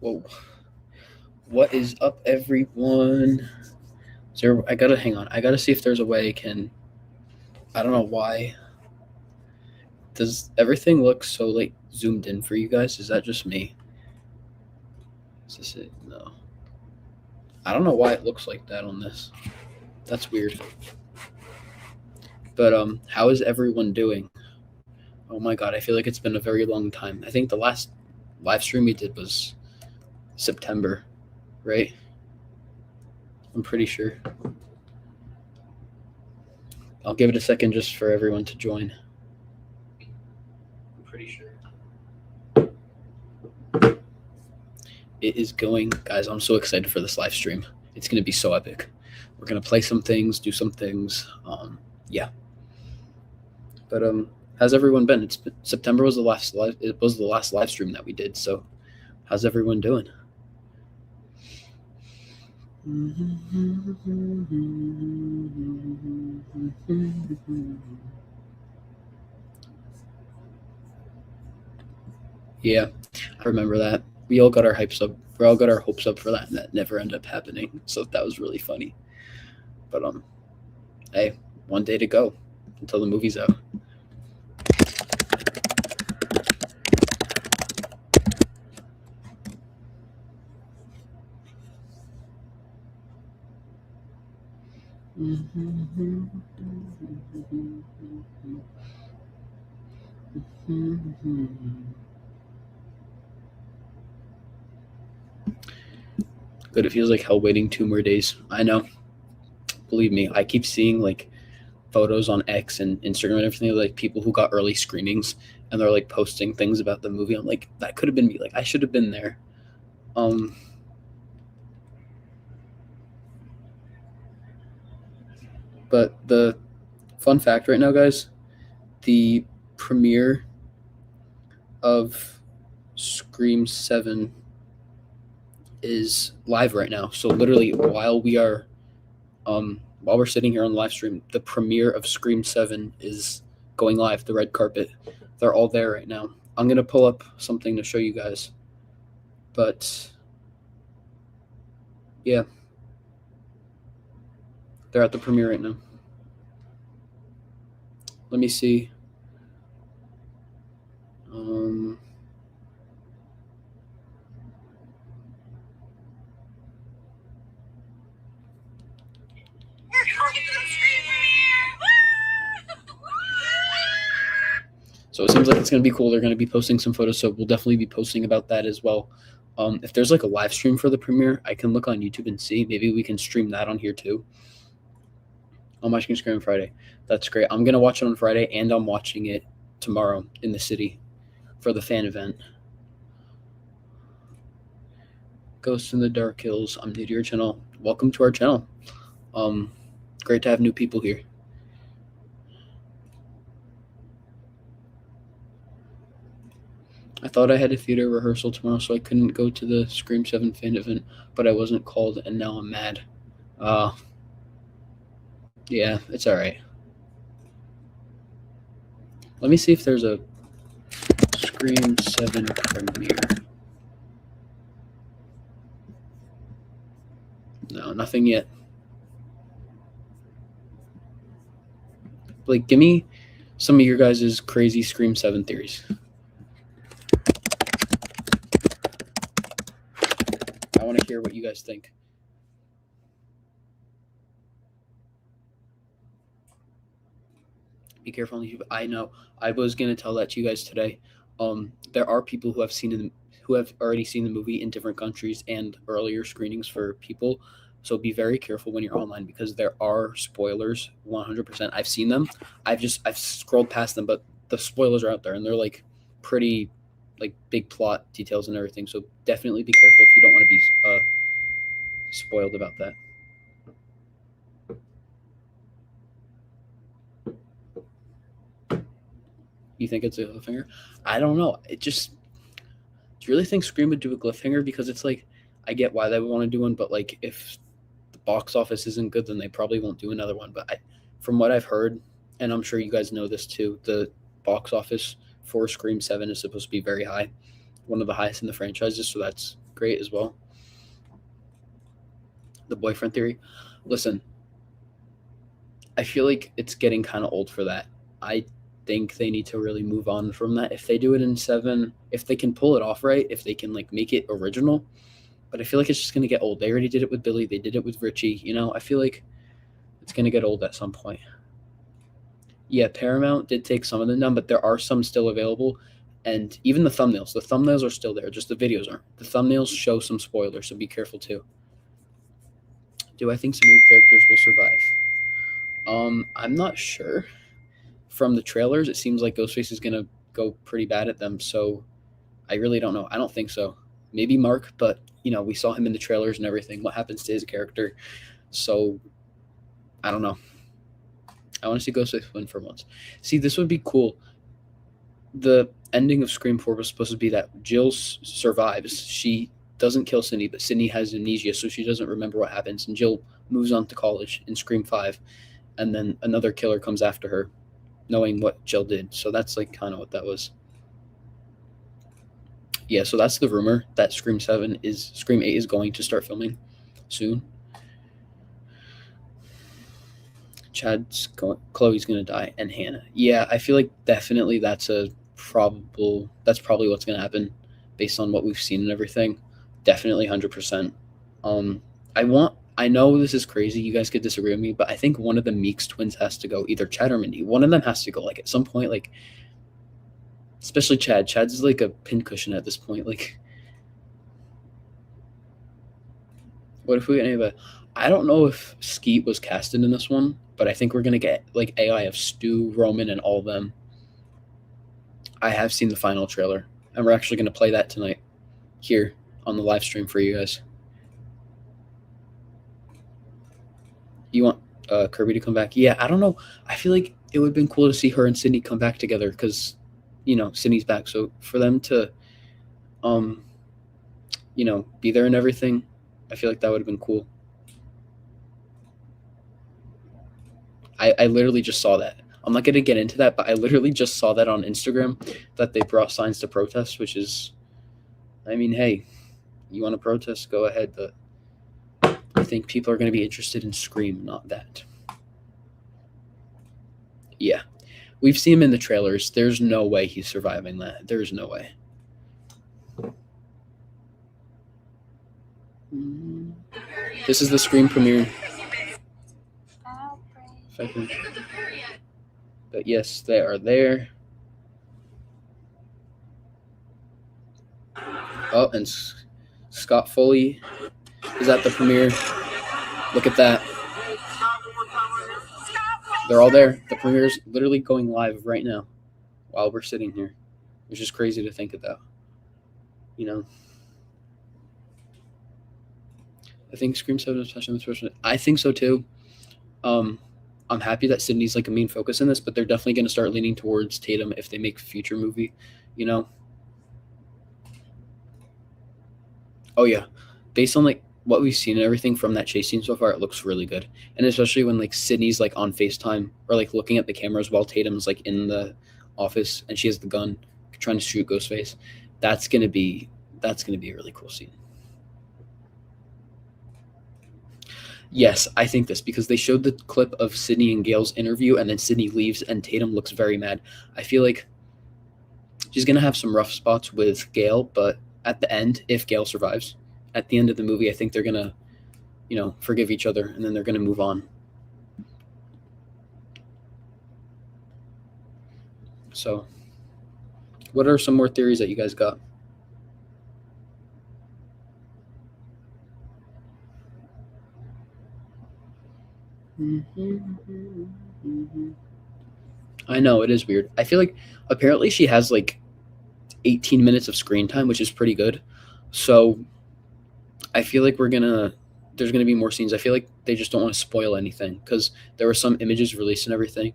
Whoa. What is up, everyone? Hang on. I gotta see if there's a way I can. I don't know why. Does everything look so like zoomed in for you guys? Is that just me? Is this it? No. I don't know why it looks like that on this. That's weird. But how is everyone doing? Oh my god, I feel like it's been a very long time. I think the last live stream we did was September, right? I'm pretty sure. I'll give it a second just for everyone to join. I'm pretty sure. It is going, guys. I'm so excited for this live stream. It's going to be so epic. We're going to play some things, do some things. Yeah. But how's everyone been? September was the last live stream that we did. So how's everyone doing? Yeah, I remember that. We all got our hopes up. We all got our hopes up for that, and that never ended up happening. So that was really funny. But hey, one day to go until the movie's out. Good. It feels like hell waiting 2 more days. I know. Believe me, I keep seeing like photos on X and Instagram and everything, like people who got early screenings and they're like posting things about the movie. I'm like, that could have been me. Like, I should have been there. But the fun fact right now, guys, the premiere of Scream 7 is live right now. So literally while we're sitting here on the live stream, the premiere of Scream 7 is going live, the red carpet. They're all there right now. I'm going to pull up something to show you guys. But yeah, they're at the premiere right now. Let me see. So it seems like it's going to be cool. They're going to be posting some photos, so we'll definitely be posting about that as well. If there's like a live stream for the premiere, I can look on YouTube and see. Maybe we can stream that on here too. I'm watching Scream on Friday. That's great. I'm going to watch it on Friday, and I'm watching it tomorrow in the city for the fan event. Ghost in the Dark Hills. I'm new to your channel. Welcome to our channel. Great to have new people here. I thought I had a theater rehearsal tomorrow, so I couldn't go to the Scream 7 fan event, but I wasn't called, and now I'm mad. Yeah, it's all right. Let me see if there's a Scream 7 premiere. No, nothing yet. Like, give me some of your guys' crazy Scream 7 theories. I want to hear what you guys think. Be careful on YouTube. I know. I was going to tell that to you guys today. There are people who have already seen the movie in different countries and earlier screenings for people. So be very careful when you're online, because there are spoilers 100%. I've seen them. I've scrolled past them, but the spoilers are out there, and they're like pretty like big plot details and everything. So definitely be careful if you don't want to be spoiled about that. You think it's a cliffhanger? I don't know. Do you really think Scream would do a cliffhanger? Because it's like, I get why they would want to do one, but like if the box office isn't good, then they probably won't do another one. But from what I've heard, and I'm sure you guys know this too, the box office for Scream 7 is supposed to be very high. one of the highest in the franchises, so that's great as well. The boyfriend theory. Listen, I feel like it's getting kind of old for that. I think they need to really move on from that. If they do it in 7, if they can pull it off right, if they can like make it original, but I feel like it's just gonna get old. They already did it with Billy. They did it with Richie. I feel like it's gonna get old at some point. Yeah, Paramount did take some of them down, but there are some still available, and even the thumbnails. The thumbnails are still there. Just the videos aren't. The thumbnails show some spoilers, so be careful too. Do I think some new characters will survive? I'm not sure. From the trailers, it seems like Ghostface is gonna go pretty bad at them. So I really don't know. I don't think so. Maybe Mark, but we saw him in the trailers and everything. What happens to his character? So I don't know. I want to see Ghostface win for once. See, this would be cool. The ending of Scream 4 was supposed to be that Jill survives. She doesn't kill Sidney, but Sidney has amnesia, so she doesn't remember what happens. And Jill moves on to college in Scream 5, and then another killer comes after her, knowing what Jill did. So that's like kind of what that was. Yeah, so that's the rumor that Scream 8 is going to start filming soon. Chloe's gonna die, and Hannah. Yeah, I feel like definitely that's probably what's gonna happen based on what we've seen and everything. Definitely 100%. I know this is crazy. You guys could disagree with me, but I think one of the Meeks twins has to go. Either Chad or Mindy. One of them has to go. Like at some point, like especially Chad. Chad's like a pincushion at this point. Like, what if we get anybody? I don't know if Skeet was casted in this one, but I think we're gonna get like AI of Stu, Roman, and all of them. I have seen the final trailer, and we're actually gonna play that tonight here on the live stream for you guys. You want Kirby to come back? Yeah, I don't know. I feel like it would have been cool to see her and Sydney come back together because, Sydney's back. So for them to, be there and everything, I feel like that would have been cool. I literally just saw that. I'm not going to get into that, but I literally just saw that on Instagram that they brought signs to protest, which is, I mean, hey, you want to protest, go ahead, but I think people are going to be interested in Scream, not that. Yeah. We've seen him in the trailers. There's no way he's surviving that. There's no way. This is the Scream premiere. But yes, they are there. Oh, and Scott Foley is at the premiere. Look at that. They're all there. The premiere's literally going live right now while we're sitting here, which is crazy to think about. I think Scream 7 is touching this person. I think so too. I'm happy that Sydney's like a main focus in this, but they're definitely going to start leaning towards Tatum if they make a future movie, Oh yeah, based on like what we've seen and everything from that chase scene so far, it looks really good. And especially when like Sydney's like on FaceTime or like looking at the cameras while Tatum's like in the office and she has the gun trying to shoot Ghostface. That's gonna be a really cool scene. Yes, I think this because they showed the clip of Sydney and Gail's interview, and then Sydney leaves, and Tatum looks very mad. I feel like she's gonna have some rough spots with Gail, but at the end, if Gail survives, at the end of the movie, I think they're gonna, forgive each other, and then they're gonna move on. So, what are some more theories that you guys got? I know, it is weird. I feel like apparently she has like 18 minutes of screen time, which is pretty good. So I feel like there's gonna be more scenes. I feel like they just don't want to spoil anything because there were some images released and everything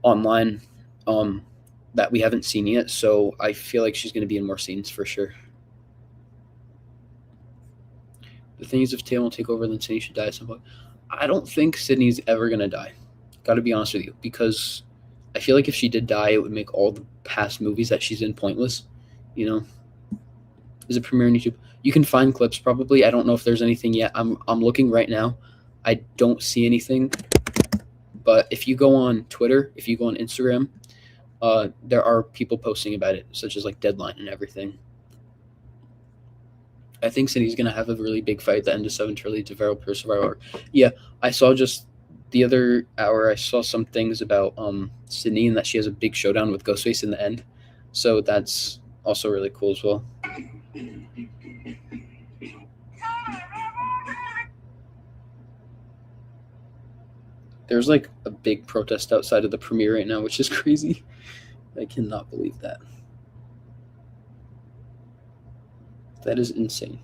online that we haven't seen yet. So I feel like she's gonna be in more scenes for sure. The thing is, if Tatum will take over, then Sydney should die at some point. I don't think Sydney's ever gonna die. Got to be honest with you, because I feel like if she did die, it would make all the past movies that she's in pointless. Is it premiere on YouTube? You can find clips probably. I don't know if there's anything yet. I'm looking right now. I don't see anything. But if you go on Twitter, if you go on Instagram, there are people posting about it, such as like Deadline and everything. I think Cindy's gonna have a really big fight at the end of 7 to lead to Viral Pure Survivor. Yeah, I saw just the other hour. I saw some things about Sydney and that she has a big showdown with Ghostface in the end. So that's also really cool as well. There's like a big protest outside of the premiere right now, which is crazy. I cannot believe that. That is insane.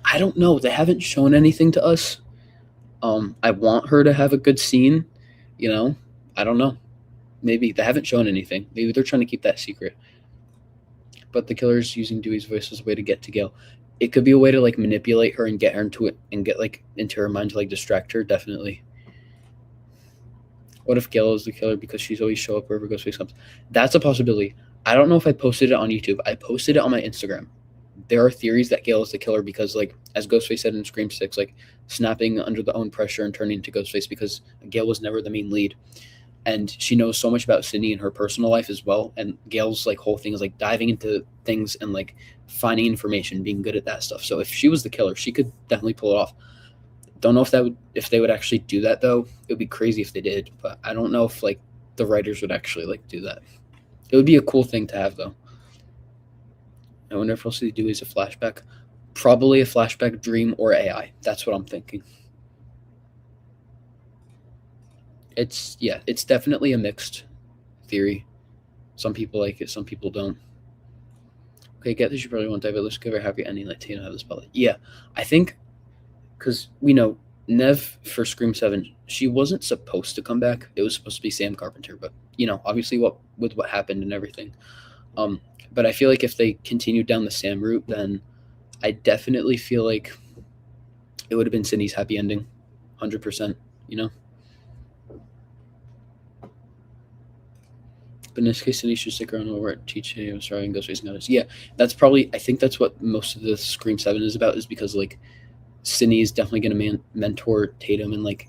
I don't know. They haven't shown anything to us. I want her to have a good scene, you know? I don't know. Maybe they haven't shown anything. Maybe they're trying to keep that secret. But the killer's using Dewey's voice as a way to get to Gail. It could be a way to like manipulate her and get her into it and get like into her mind to like distract her, definitely. What if Gail is the killer because she's always show up wherever Ghostface comes? That's a possibility. I don't know if I posted it on YouTube. I posted it on my Instagram. There are theories that Gail is the killer because, like, as Ghostface said in Scream 6, like, snapping under the own pressure and turning into Ghostface because Gail was never the main lead. And she knows so much about Sydney and her personal life as well. And Gail's, like, whole thing is, like, diving into things and, like, finding information, being good at that stuff. So if she was the killer, she could definitely pull it off. Don't know if they would actually do that, though. It would be crazy if they did. But I don't know if, like, the writers would actually, like, do that. It would be a cool thing to have, though. I wonder if we'll see Dewey as a flashback. Probably a flashback, dream, or AI. That's what I'm thinking. It's definitely a mixed theory. Some people like it, some people don't. Okay, get this. You probably won't die, but let's give her a happy ending. Let Tina have the spotlight. Yeah, I think because we know Nev for Scream 7, she wasn't supposed to come back. It was supposed to be Sam Carpenter, but obviously what happened and everything. But I feel like if they continued down the Sam route, then I definitely feel like it would have been Sydney's happy ending, 100%. But in this case, Sydney should stick around over at TJ. I'm sorry, and Ghostface notice. Yeah, I think that's what most of the Scream 7 is about, is because like Sydney is definitely going to mentor Tatum and like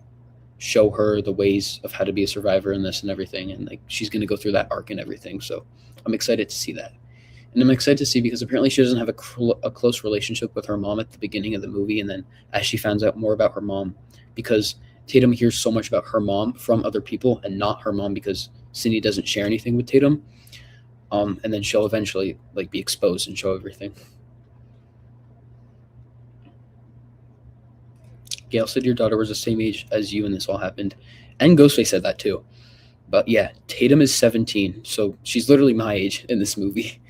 show her the ways of how to be a survivor in this and everything, and like she's going to go through that arc and everything. So I'm excited to see that. And I'm excited to see because apparently she doesn't have a close relationship with her mom at the beginning of the movie. And then as she finds out more about her mom, because Tatum hears so much about her mom from other people and not her mom because Cindy doesn't share anything with Tatum. And then she'll eventually like be exposed and show everything. Gail said your daughter was the same age as you when this all happened. And Ghostface said that too. But yeah, Tatum is 17. So she's literally my age in this movie.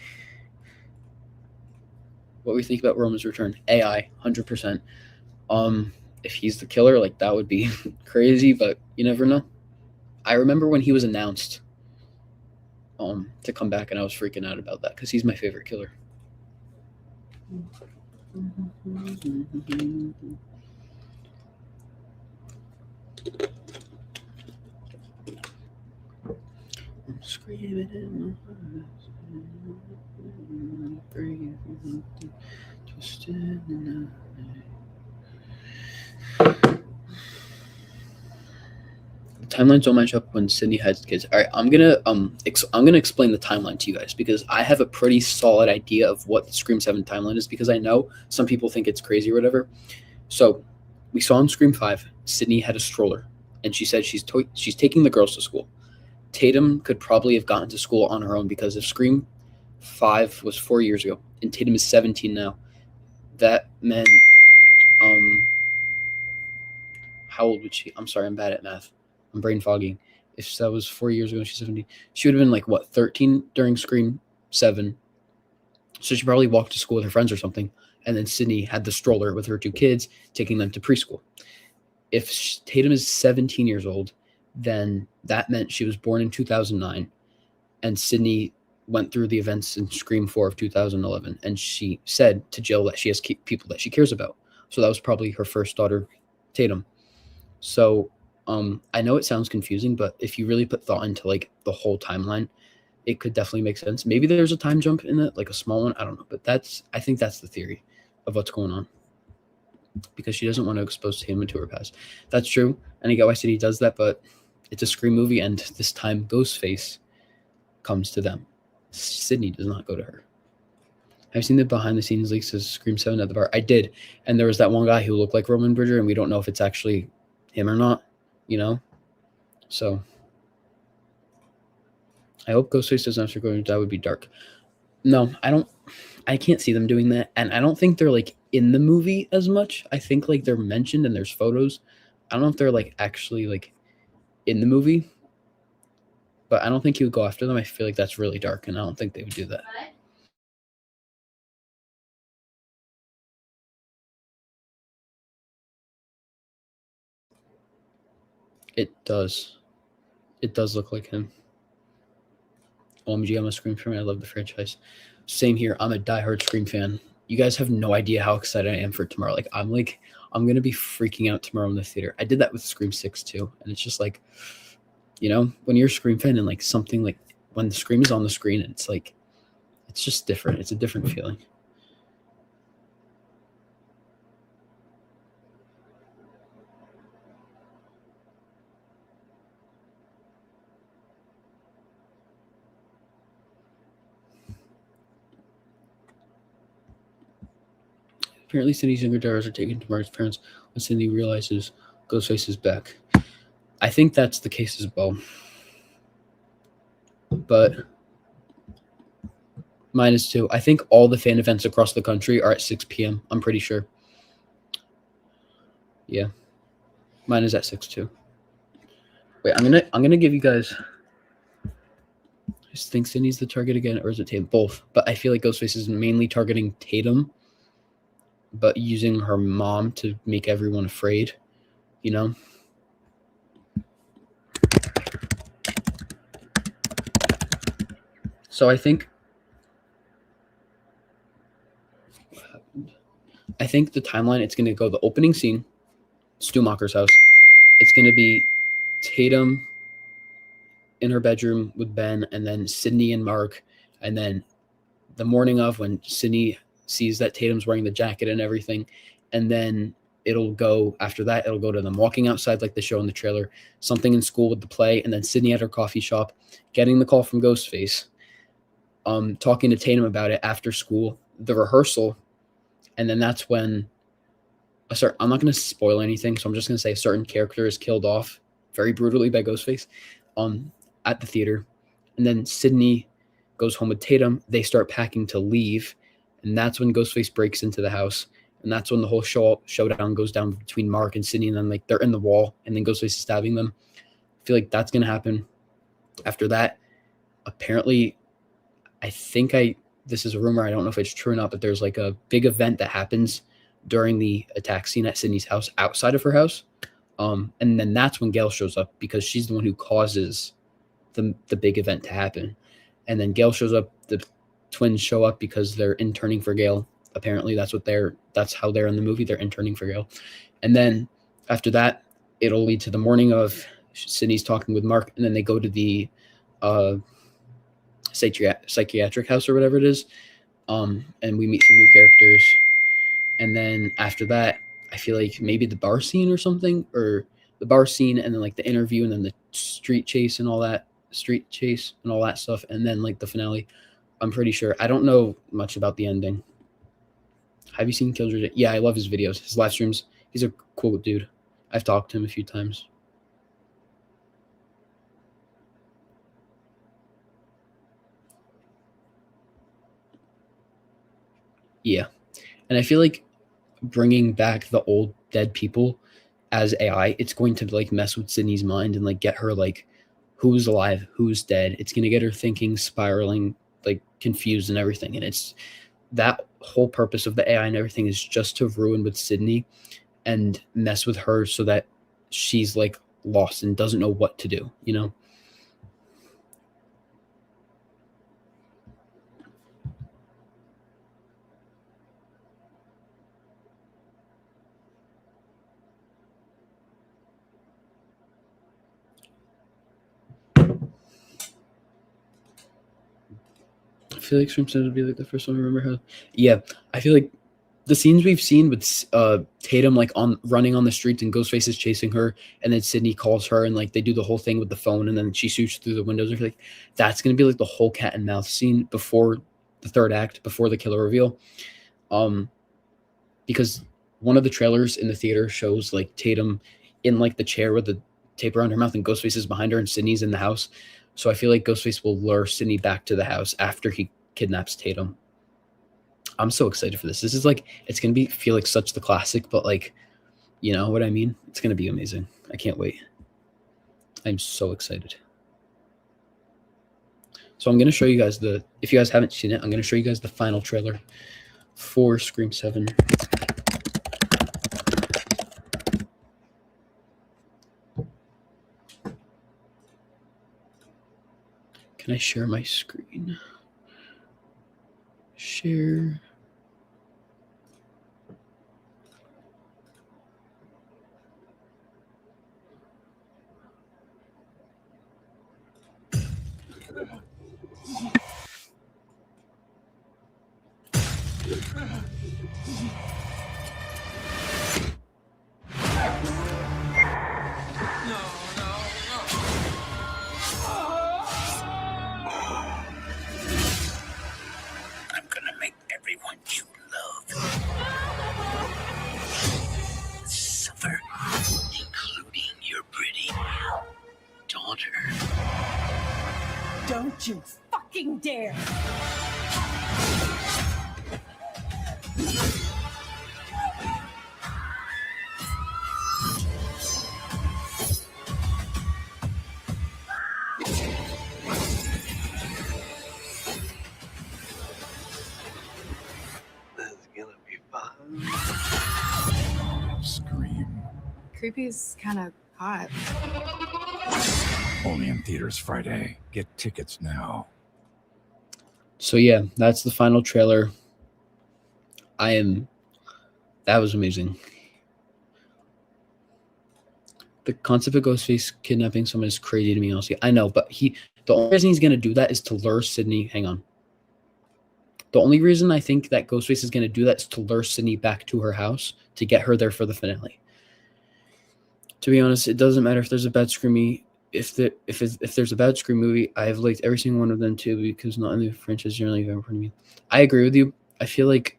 What we think about Roman's return? AI, 100%. If he's the killer, like that would be crazy, but you never know. I remember when he was announced to come back, and I was freaking out about that because he's my favorite killer. I'm screaming in my the timelines don't match up when Sydney had kids. All right, I'm gonna explain the timeline to you guys because I have a pretty solid idea of what the Scream 7 timeline is because I know some people think it's crazy or whatever. So we saw in Scream 5, Sydney had a stroller, and she said she's taking the girls to school. Tatum could probably have gotten to school on her own because if Scream 5 was 4 years ago and Tatum is 17 now, that meant how old would she? I'm sorry, I'm bad at math. I'm brain fogging. If that was 4 years ago and she's 17, she would have been like, what, 13 during Scream 7. So she probably walked to school with her friends or something. And then Sydney had the stroller with her 2 kids, taking them to preschool. If Tatum is 17 years old, then that meant she was born in 2009. And Sydney went through the events in Scream 4 of 2011. And she said to Jill that she has people that she cares about. So that was probably her first daughter, Tatum. So I know it sounds confusing, but if you really put thought into like the whole timeline, it could definitely make sense. Maybe there's a time jump in it, like a small one. I don't know, but I think that's the theory of what's going on, because she doesn't want to expose him into her past. That's true, and I get why City does that, but it's a Scream movie, and this time Ghostface comes to them. Sydney does not go to her. I've seen the behind the scenes leaks of Scream 7 at the bar. I did, and there was that one guy who looked like Roman Bridger, and we don't know if it's actually him or not, you know? So I hope Ghostface doesn't have to go. That would be dark. No, I can't see them doing that, and I don't think they're like in the movie as much. I think like they're mentioned and there's photos. I don't know if they're like actually like in the movie, but I don't think he would go after them. I feel like that's really dark, and I don't think they would do that. It does. It does look like him. OMG, I'm a Scream fan. I love the franchise. Same here. I'm a diehard Scream fan. You guys have no idea how excited I am for tomorrow. I'm gonna be freaking out tomorrow in the theater. I did that with Scream 6 too, and it's just like, when you're a Scream fan and like something like when the Scream is on the screen, it's like it's just different. It's a different feeling. Apparently, Cindy's younger daughters are taken to Mark's parents when Cindy realizes Ghostface is back. I think that's the case as well. But mine is too. I think all the fan events across the country are at 6 p.m. I'm pretty sure. Yeah. Mine is at 6 too. Wait, I'm gonna give you guys. I just think Cindy's the target again, or is it Tatum? Both. But I feel like Ghostface is mainly targeting Tatum, but using her mom to make everyone afraid, you know? So I think the timeline, it's gonna go the opening scene, Stumacher's house. It's gonna be Tatum in her bedroom with Ben, and then Sydney and Mark, and then the morning of, when Sydney sees that Tatum's wearing the jacket and everything, and then it'll go after that. It'll go to them walking outside like they show in the trailer, something in school with the play, and then Sydney at her coffee shop, getting the call from Ghostface, talking to Tatum about it after school, the rehearsal, and then that's when I'm not going to spoil anything, so I'm just going to say a certain character is killed off very brutally by Ghostface at the theater. And then Sydney goes home with Tatum. They start packing to leave, and that's when Ghostface breaks into the house. And that's when the whole showdown goes down between Mark and Sydney, and then like they're in the wall, and then Ghostface is stabbing them. I feel like that's going to happen. After that, apparently, this is a rumor. I don't know if it's true or not, but there's like a big event that happens during the attack scene at Sydney's house, outside of her house. And then that's when Gail shows up, because she's the one who causes the big event to happen. And then Gail shows up. The twins show up because they're interning for Gail. Apparently, that's how they're in the movie. They're interning for Gail. And then after that, it'll lead to the morning of Sydney's talking with Mark, and then they go to the psychiatric house or whatever it is. And we meet some new characters. And then after that, I feel like maybe the bar scene or something, or the bar scene, and then like the interview, and then the street chase and all that stuff, and then like the finale. I'm pretty sure. I don't know much about the ending. Have you seen Killjoy? Yeah, I love his videos, his live streams. He's a cool dude. I've talked to him a few times. Yeah. And I feel like bringing back the old dead people as AI, it's going to like mess with Sydney's mind and like get her like, who's alive, who's dead. It's going to get her thinking, spiraling, like confused and everything. And it's that whole purpose of the AI and everything is just to ruin with Sydney and mess with her so that she's like lost and doesn't know what to do, you know? feel like Scream 7 would be like the first one I remember how. Yeah, I feel like the scenes we've seen with Tatum like on running on the streets and Ghostface is chasing her, and then Sydney calls her and like they do the whole thing with the phone, and then she shoots through the windows. I feel like that's gonna be like the whole cat and mouse scene before the third act, before the killer reveal. Because one of the trailers in the theater shows like Tatum in like the chair with the tape around her mouth, and Ghostface is behind her, and Sydney's in the house. So I feel like Ghostface will lure Sydney back to the house after he kidnaps Tatum. I'm so excited for this. This is like it's gonna feel like such the classic, but like, you know what I mean? It's gonna be amazing. I can't wait. I'm so excited. So I'm gonna show you guys if you guys haven't seen it, I'm gonna show you guys the final trailer for Scream 7. Can I share my screen? Share. Don't you fucking dare! This is gonna be fun. Scream. Creepy's kind of hot. Only in theaters Friday. Get tickets now. So yeah, that's the final trailer. That was amazing. The concept of Ghostface kidnapping someone is crazy to me, honestly. I know, but the only reason he's gonna do that is to lure Sydney. Hang on. The only reason I think that Ghostface is gonna do that is to lure Sydney back to her house to get her there for the finale. To be honest, it doesn't matter if there's a bad Screamy. If there's a bad Scream movie, I've liked every single one of them too, because not in the franchise generally very important to me. I agree with you. I feel like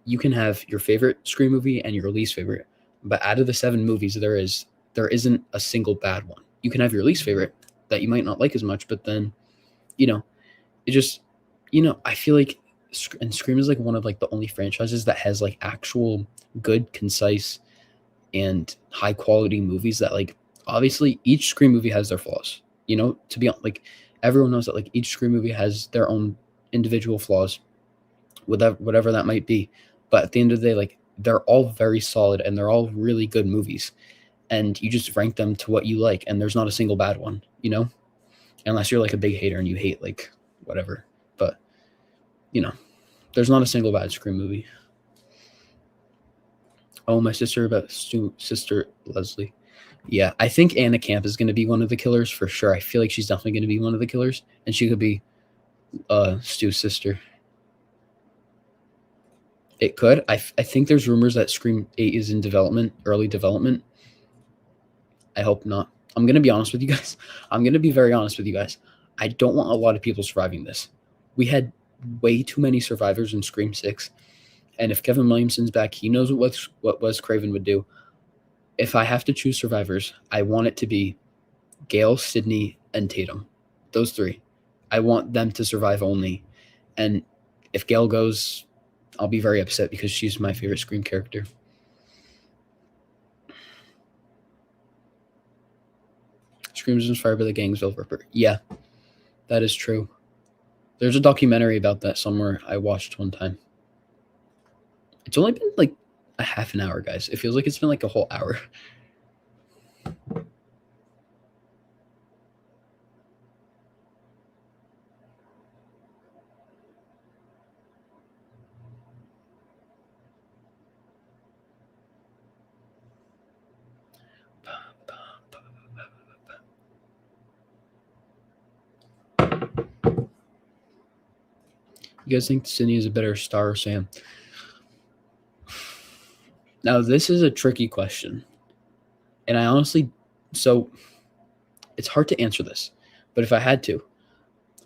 you can have your favorite Scream movie and your least favorite, but out of the 7 movies, there isn't a single bad one. You can have your least favorite that you might not like as much, but then, it just, I feel like Scream is like one of like the only franchises that has like actual good, concise, and high quality movies that like obviously each Scream movie has their flaws. To be honest, like everyone knows that like each Scream movie has their own individual flaws, whatever that might be. But at the end of the day, like they're all very solid and they're all really good movies. And you just rank them to what you like, and there's not a single bad one, unless you're like a big hater and you hate like whatever. But there's not a single bad Scream movie. Oh, my sister Leslie. Yeah, I think Anna Camp is going to be one of the killers for sure. I feel like she's definitely going to be one of the killers, and she could be Stu's sister. It could. I think there's rumors that Scream 8 is in early development. I hope not. I'm going to be honest with you guys. I'm going to be very honest with you guys. I don't want a lot of people surviving this. We had way too many survivors in Scream 6. And if Kevin Williamson's back, he knows what Wes Craven would do. If I have to choose survivors, I want it to be Gale, Sydney, and Tatum. Those 3. I want them to survive only. And if Gale goes, I'll be very upset because she's my favorite Scream character. Scream is inspired by the Gangsville Ripper. Yeah, that is true. There's a documentary about that somewhere I watched one time. It's only been like a half an hour, guys. It feels like it's been like a whole hour. You guys think Sydney is a better star or Sam? Now, this is a tricky question. And I honestly, so it's hard to answer this. But if I had to,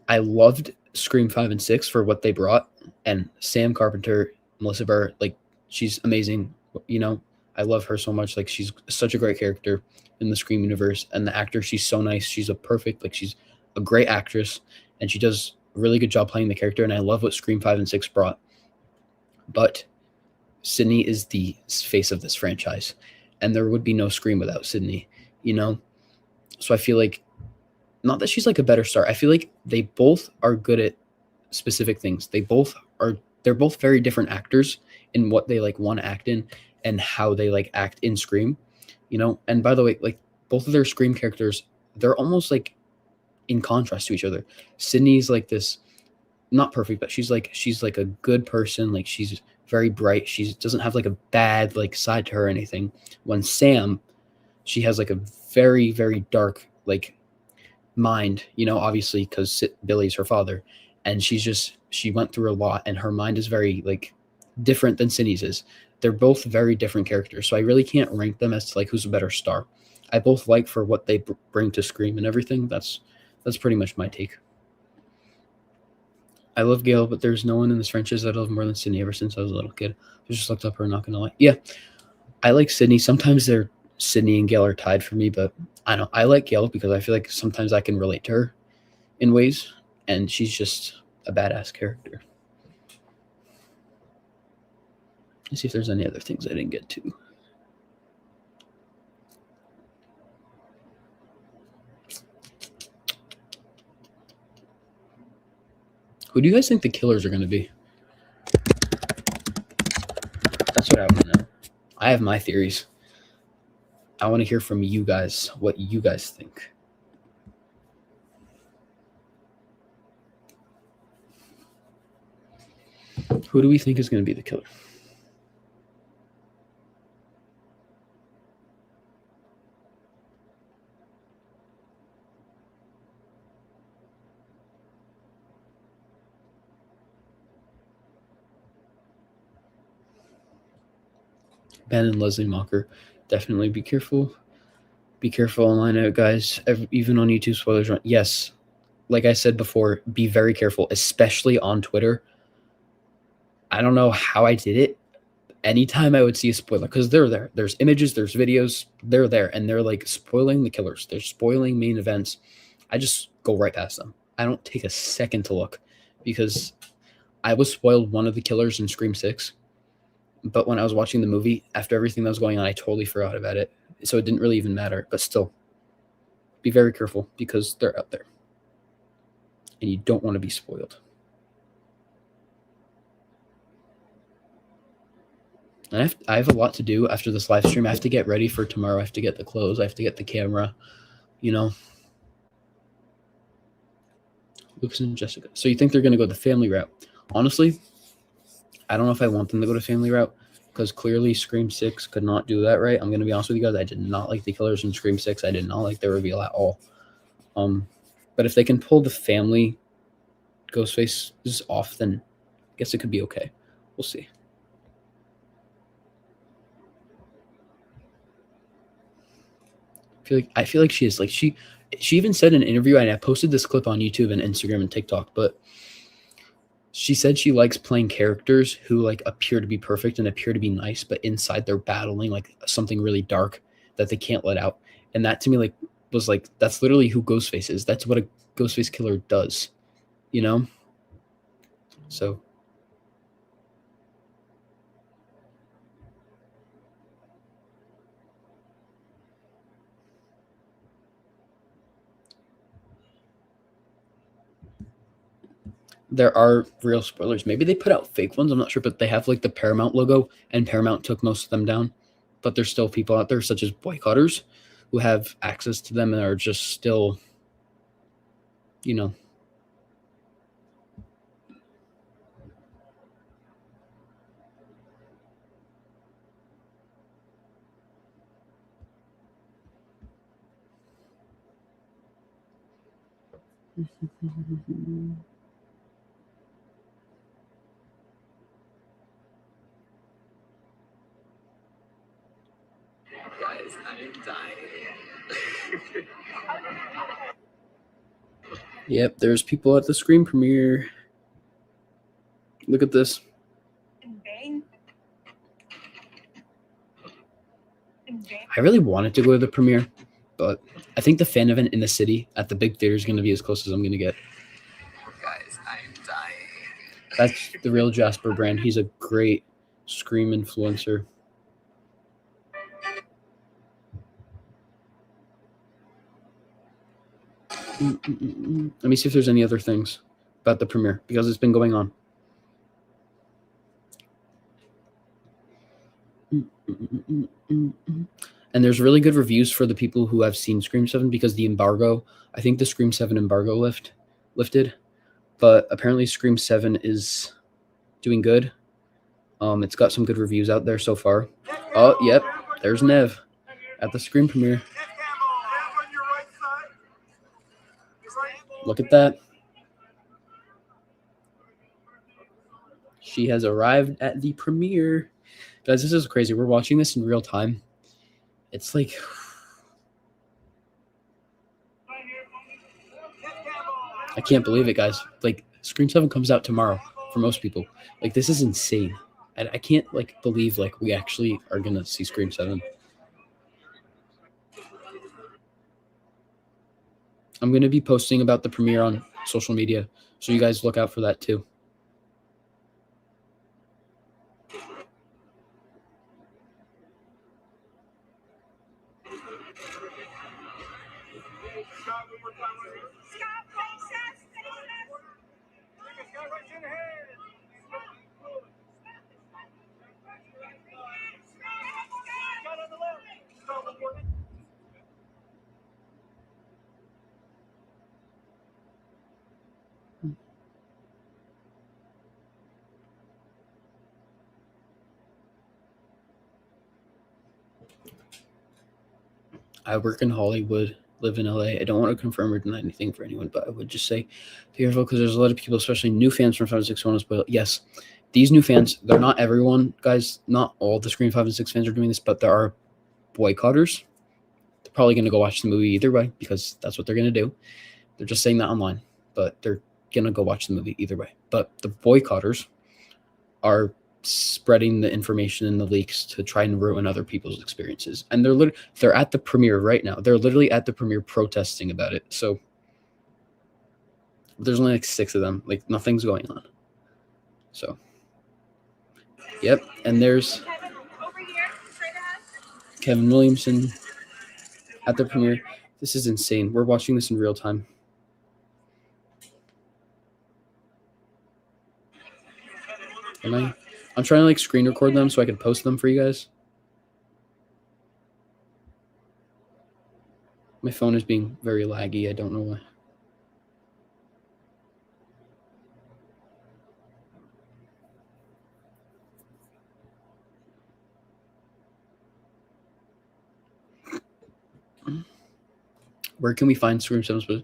I loved Scream 5 and 6 for what they brought. And Sam Carpenter, Melissa Barrett, like, she's amazing. You know, I love her so much. Like, she's such a great character in the Scream universe. And the actor, she's so nice. She's a perfect, like, she's a great actress. And she does a really good job playing the character. And I love what Scream 5 and 6 brought. But Sydney is the face of this franchise. And there would be no Scream without Sydney, you know? So I feel like, not that she's like a better star. I feel like they both are good at specific things. They're both very different actors in what they like want to act in and how they like act in Scream, you know? And by the way, like both of their Scream characters, they're almost like in contrast to each other. Sydney's like this, not perfect, but she's like a good person. Like she's very bright. She doesn't have like a bad like side to her or anything. When Sam, she has like a very, very dark like mind, you know, obviously because Billy's her father, and she went through a lot, and her mind is very like different than Sydney's is. They're both very different characters, so I really can't rank them as to like who's a better star. I both like for what they bring to Scream and everything. That's pretty much my take. I love Gail, but there's no one in this franchise that I love more than Sydney ever since I was a little kid. I just looked up her, not gonna lie. Yeah, I like Sydney. Sometimes Sydney and Gail are tied for me, but I like Gail because I feel like sometimes I can relate to her in ways, and she's just a badass character. Let's see if there's any other things I didn't get to. Who do you guys think the killers are going to be? That's what I want to know. I have my theories. I want to hear from you guys what you guys think. Who do we think is going to be the killer? Ben and Leslie Mocker. Definitely be careful. Be careful online, guys. Even on YouTube, spoilers. Yes, like I said before, be very careful, especially on Twitter. I don't know how I did it. Anytime I would see a spoiler, because they're there. There's images, there's videos, they're there, and they're like spoiling the killers. They're spoiling main events. I just go right past them. I don't take a second to look because I was spoiled one of the killers in Scream 6. But when I was watching the movie, after everything that was going on, I totally forgot about it. So it didn't really even matter. But still, be very careful because they're out there. And you don't want to be spoiled. And I have a lot to do after this live stream. I have to get ready for tomorrow. I have to get the clothes. I have to get the camera, you know. Lucas and Jessica. So you think they're going to go the family route? Honestly, I don't know if I want them to go to family route because clearly Scream 6 could not do that right. I'm going to be honest with you guys. I did not like the killers in Scream 6. I did not like the reveal at all. But if they can pull the family Ghostface off, then I guess it could be okay. We'll see. I feel like she is like she even said in an interview, and I posted this clip on YouTube and Instagram and TikTok, but she said she likes playing characters who like appear to be perfect and appear to be nice, but inside they're battling like something really dark that they can't let out. And that to me like was like that's literally who Ghostface is. That's what a Ghostface killer does, you know? So there are real spoilers. Maybe they put out fake ones. I'm not sure, but they have like the Paramount logo, and Paramount took most of them down. But there's still people out there, such as boycotters, who have access to them and are just still, you know. Yep, there's people at the Scream premiere. Look at this. I really wanted to go to the premiere, but I think the fan event in the city at the big theater is going to be as close as I'm going to get. Guys, I'm dying. That's the real Jasper Brand. He's a great Scream influencer. Let me see if there's any other things about the premiere, because it's been going on. And there's really good reviews for the people who have seen Scream 7, because the embargo, I think the Scream 7 embargo lifted, but apparently Scream 7 is doing good. It's got some good reviews out there so far. Oh, yep, there's Nev at the Scream premiere. Look at that. She has arrived at the premiere. Guys, this is crazy. We're watching this in real time. It's like... I can't believe it, guys. Like, Scream 7 comes out tomorrow for most people. Like, this is insane. I can't, like, believe, like, we actually are going to see Scream 7. I'm going to be posting about the premiere on social media, so you guys look out for that too. I work in Hollywood, live in LA. I don't want to confirm or deny anything for anyone, but I would just say be careful, because there's a lot of people, especially new fans from 5 and 6 want to spoil. Yes, these new fans, they're not everyone, guys. Not all the Scream 5 and 6 fans are doing this, but there are boycotters. They're probably going to go watch the movie either way, because that's what they're going to do. They're just saying that online, but they're going to go watch the movie either way. But the boycotters are spreading the information and the leaks to try and ruin other people's experiences. And they're at the premiere right now. They're literally at the premiere protesting about it. So there's only like 6 of them. Like, nothing's going on. So, yep. And there's Kevin Williamson at the premiere. This is insane. We're watching this in real time. I'm trying to like screen record them so I can post them for you guys. My phone is being very laggy. I don't know why. Where can we find Scream 7 spoilers?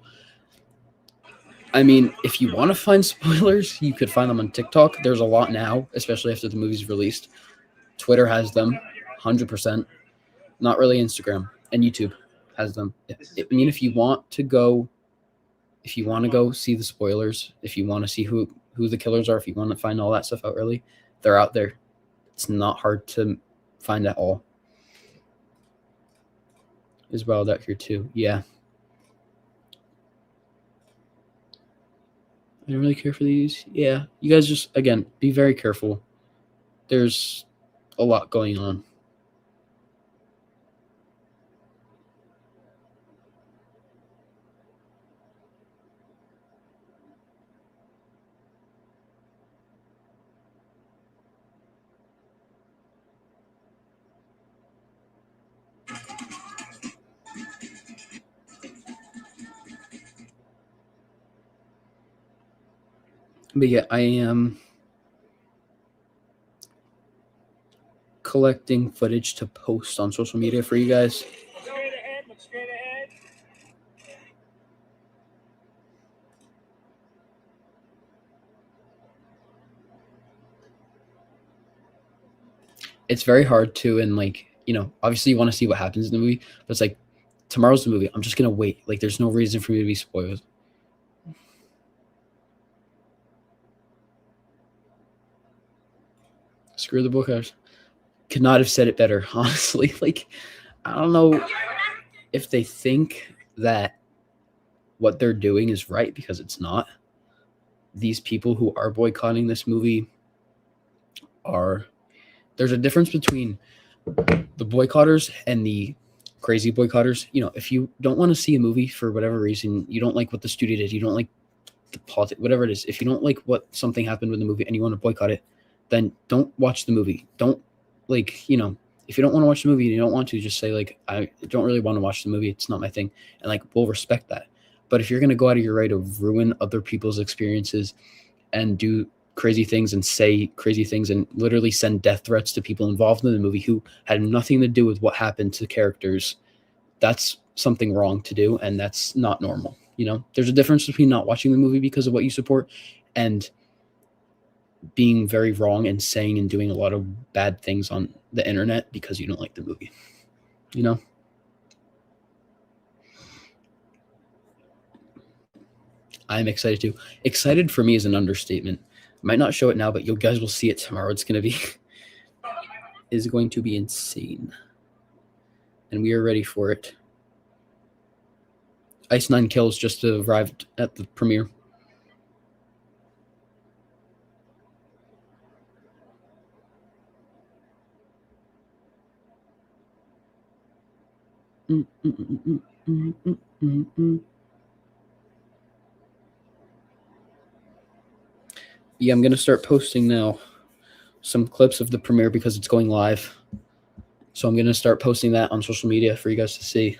I mean, if you want to find spoilers, you could find them on TikTok. There's a lot now, especially after the movie's released. Twitter has them, 100%. Not really Instagram. And YouTube has them. I mean, if you want to go see the spoilers, if you want to see who the killers are, if you want to find all that stuff out early, they're out there. It's not hard to find at all. Is Wild out here too. Yeah. I don't really care for these. Yeah. You guys just, again, be very careful. There's a lot going on. But yeah, I am collecting footage to post on social media for you guys. It's very hard to, and like, you know, obviously you want to see what happens in the movie, but it's like tomorrow's the movie. I'm just gonna wait. Like there's no reason for me to be spoiled. Screw the bookhouse. Could not have said it better, honestly. Like I don't know if they think that what they're doing is right because it's not. These people who are boycotting this movie are there's a difference between the boycotters and the crazy boycotters. You know, if you don't want to see a movie for whatever reason, you don't like what the studio did, you don't like the politics, whatever it is, if you don't like what something happened with the movie and you want to boycott it, then don't watch the movie. Don't like, you know, if you don't want to watch the movie and you don't want to, just say like, I don't really want to watch the movie. It's not my thing. And like, we'll respect that. But if you're going to go out of your way to ruin other people's experiences and do crazy things and say crazy things and literally send death threats to people involved in the movie who had nothing to do with what happened to characters, that's something wrong to do, and that's not normal. You know, there's a difference between not watching the movie because of what you support and being very wrong and saying and doing a lot of bad things on the internet because you don't like the movie. You know? I'm excited too. Excited for me is an understatement. Might not show it now, but you guys will see it tomorrow. It's going to be insane. And we are ready for it. Ice Nine Kills just arrived at the premiere. Yeah, I'm going to start posting now some clips of the premiere because it's going live. So I'm going to start posting that on social media for you guys to see.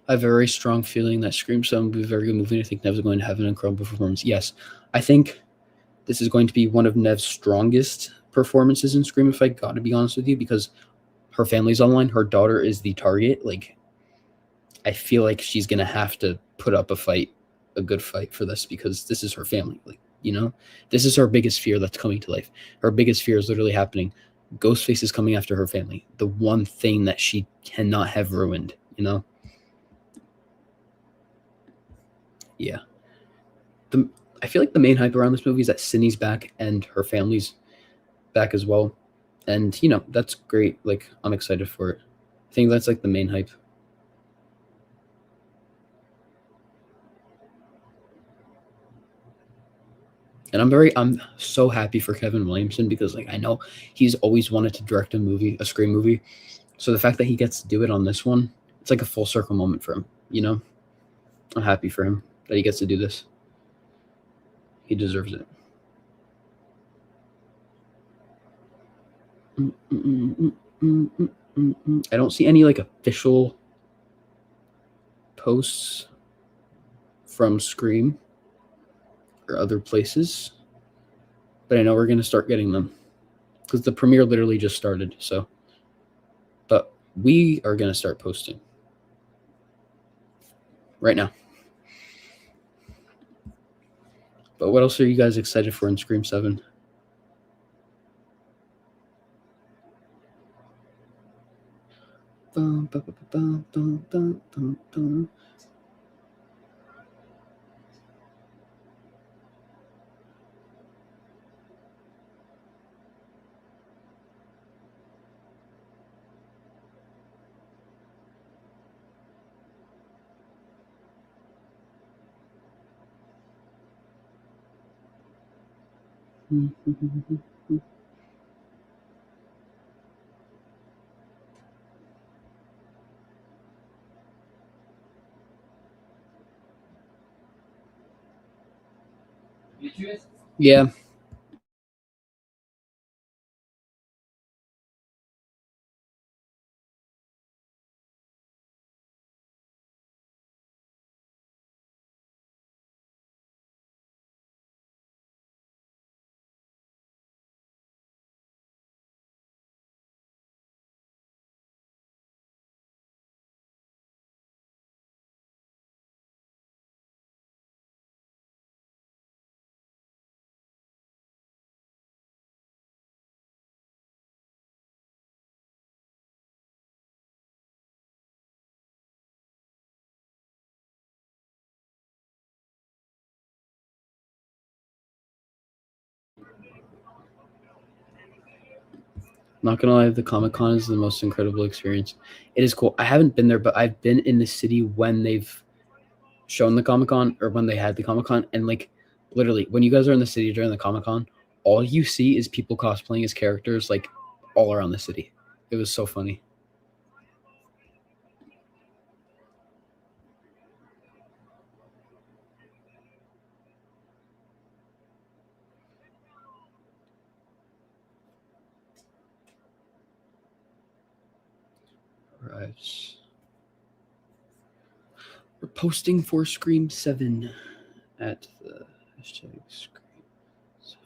I have a very strong feeling that Scream 7 will be a very good movie. I think Nev's going to have an incredible performance. Yes, I think this is going to be one of Nev's strongest performances in Scream, if I got to be honest with you, because her family's online. Her daughter is the target. Like, I feel like she's going to have to put up a good fight for this because this is her family. Like, you know, this is her biggest fear that's coming to life. Her biggest fear is literally happening. Ghostface is coming after her family. The one thing that she cannot have ruined, you know? Yeah. I feel like the main hype around this movie is that Sydney's back and her family's back as well. And, you know, that's great. Like, I'm excited for it. I think that's like the main hype. And I'm so happy for Kevin Williamson because like I know he's always wanted to direct a Scream movie. So the fact that he gets to do it on this one, it's like a full circle moment for him, you know? I'm happy for him that he gets to do this. He deserves it. I don't see any like official posts from Scream or other places, but I know we're going to start getting them because the premiere literally just started. So, but we are going to start posting right now. But what else are you guys excited for in Scream 7? Yeah. Not gonna lie, the Comic Con is the most incredible experience. It is cool. I haven't been there, but I've been in the city when they've shown the Comic Con or when they had the Comic Con, and like literally when you guys are in the city during the Comic Con, all you see is people cosplaying as characters like all around the city. It was so funny. Right. We're posting for Scream 7 at the hashtag Scream 7.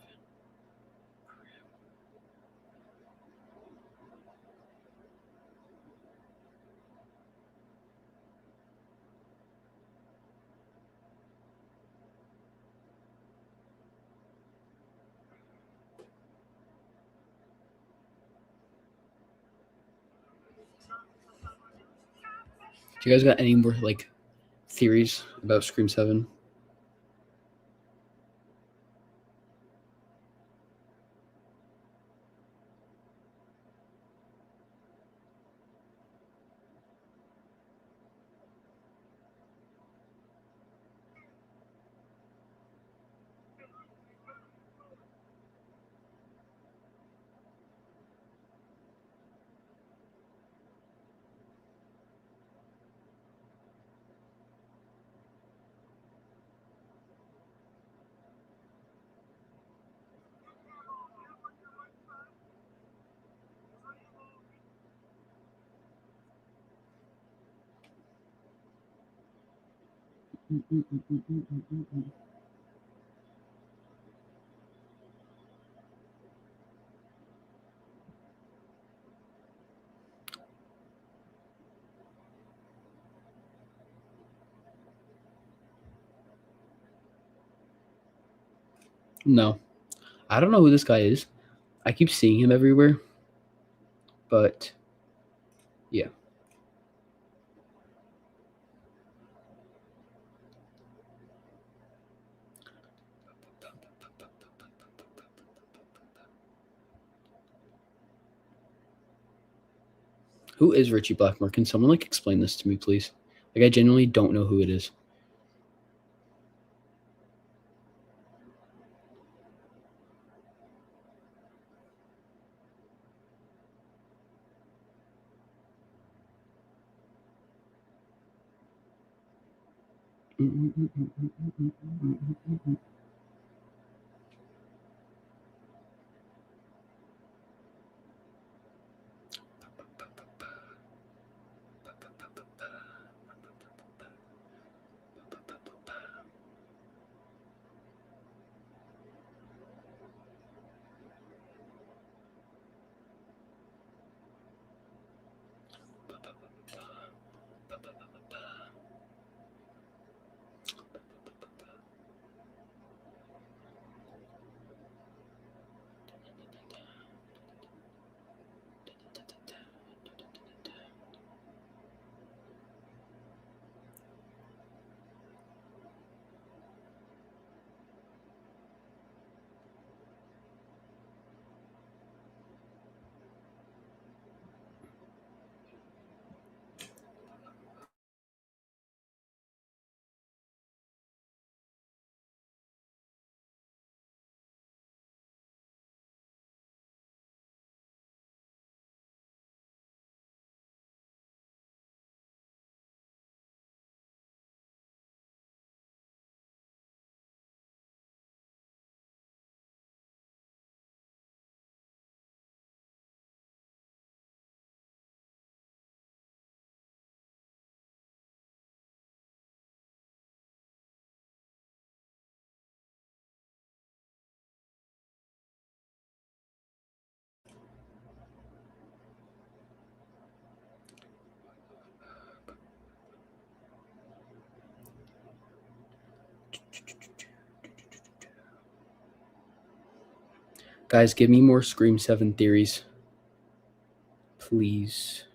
Do you guys got any more like theories about Scream 7? No. I don't know who this guy is. I keep seeing him everywhere. But yeah. Who is Richie Blackmore? Can someone like explain this to me, please? Like I genuinely don't know who it is. Guys, give me more Scream 7 theories. Please.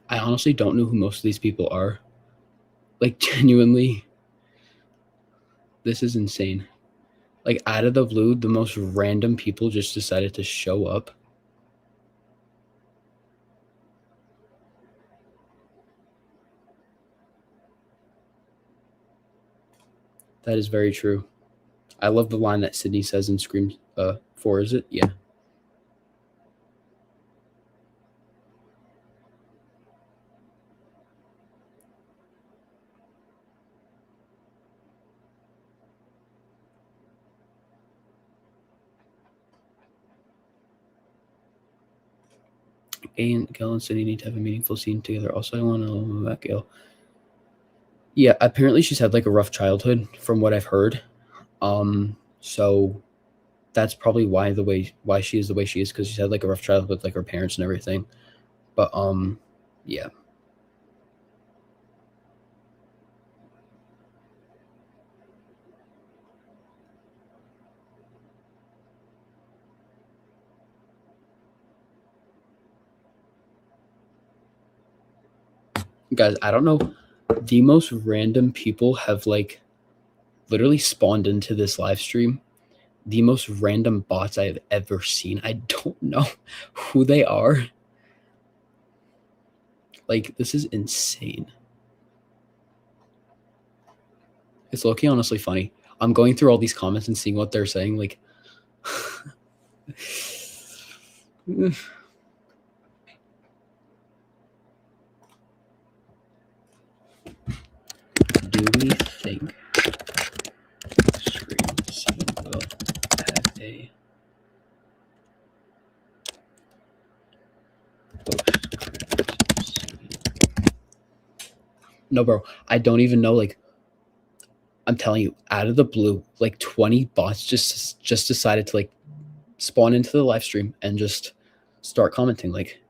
I honestly don't know who most of these people are. Like, genuinely, this is insane. Like, out of the blue, the most random people just decided to show up. That is very true. I love the line that Sydney says in Scream 4, is it? Yeah. Gail and Sydney need to have a meaningful scene together. Also, I want to know about Gail. Yeah, apparently she's had like a rough childhood from what I've heard. So that's probably why she is the way she is, because she's had like a rough childhood with like her parents and everything. But yeah. Guys, I don't know. The most random people have like literally spawned into this live stream. The most random bots I have ever seen. I don't know who they are. Like, this is insane. It's low-key honestly funny. I'm going through all these comments and seeing what they're saying. Like, do we think Scream 7 will have a post-credits scene? No, bro. I don't even know. Like, I'm telling you, out of the blue, like 20 bots just decided to like spawn into the live stream and just start commenting. Like,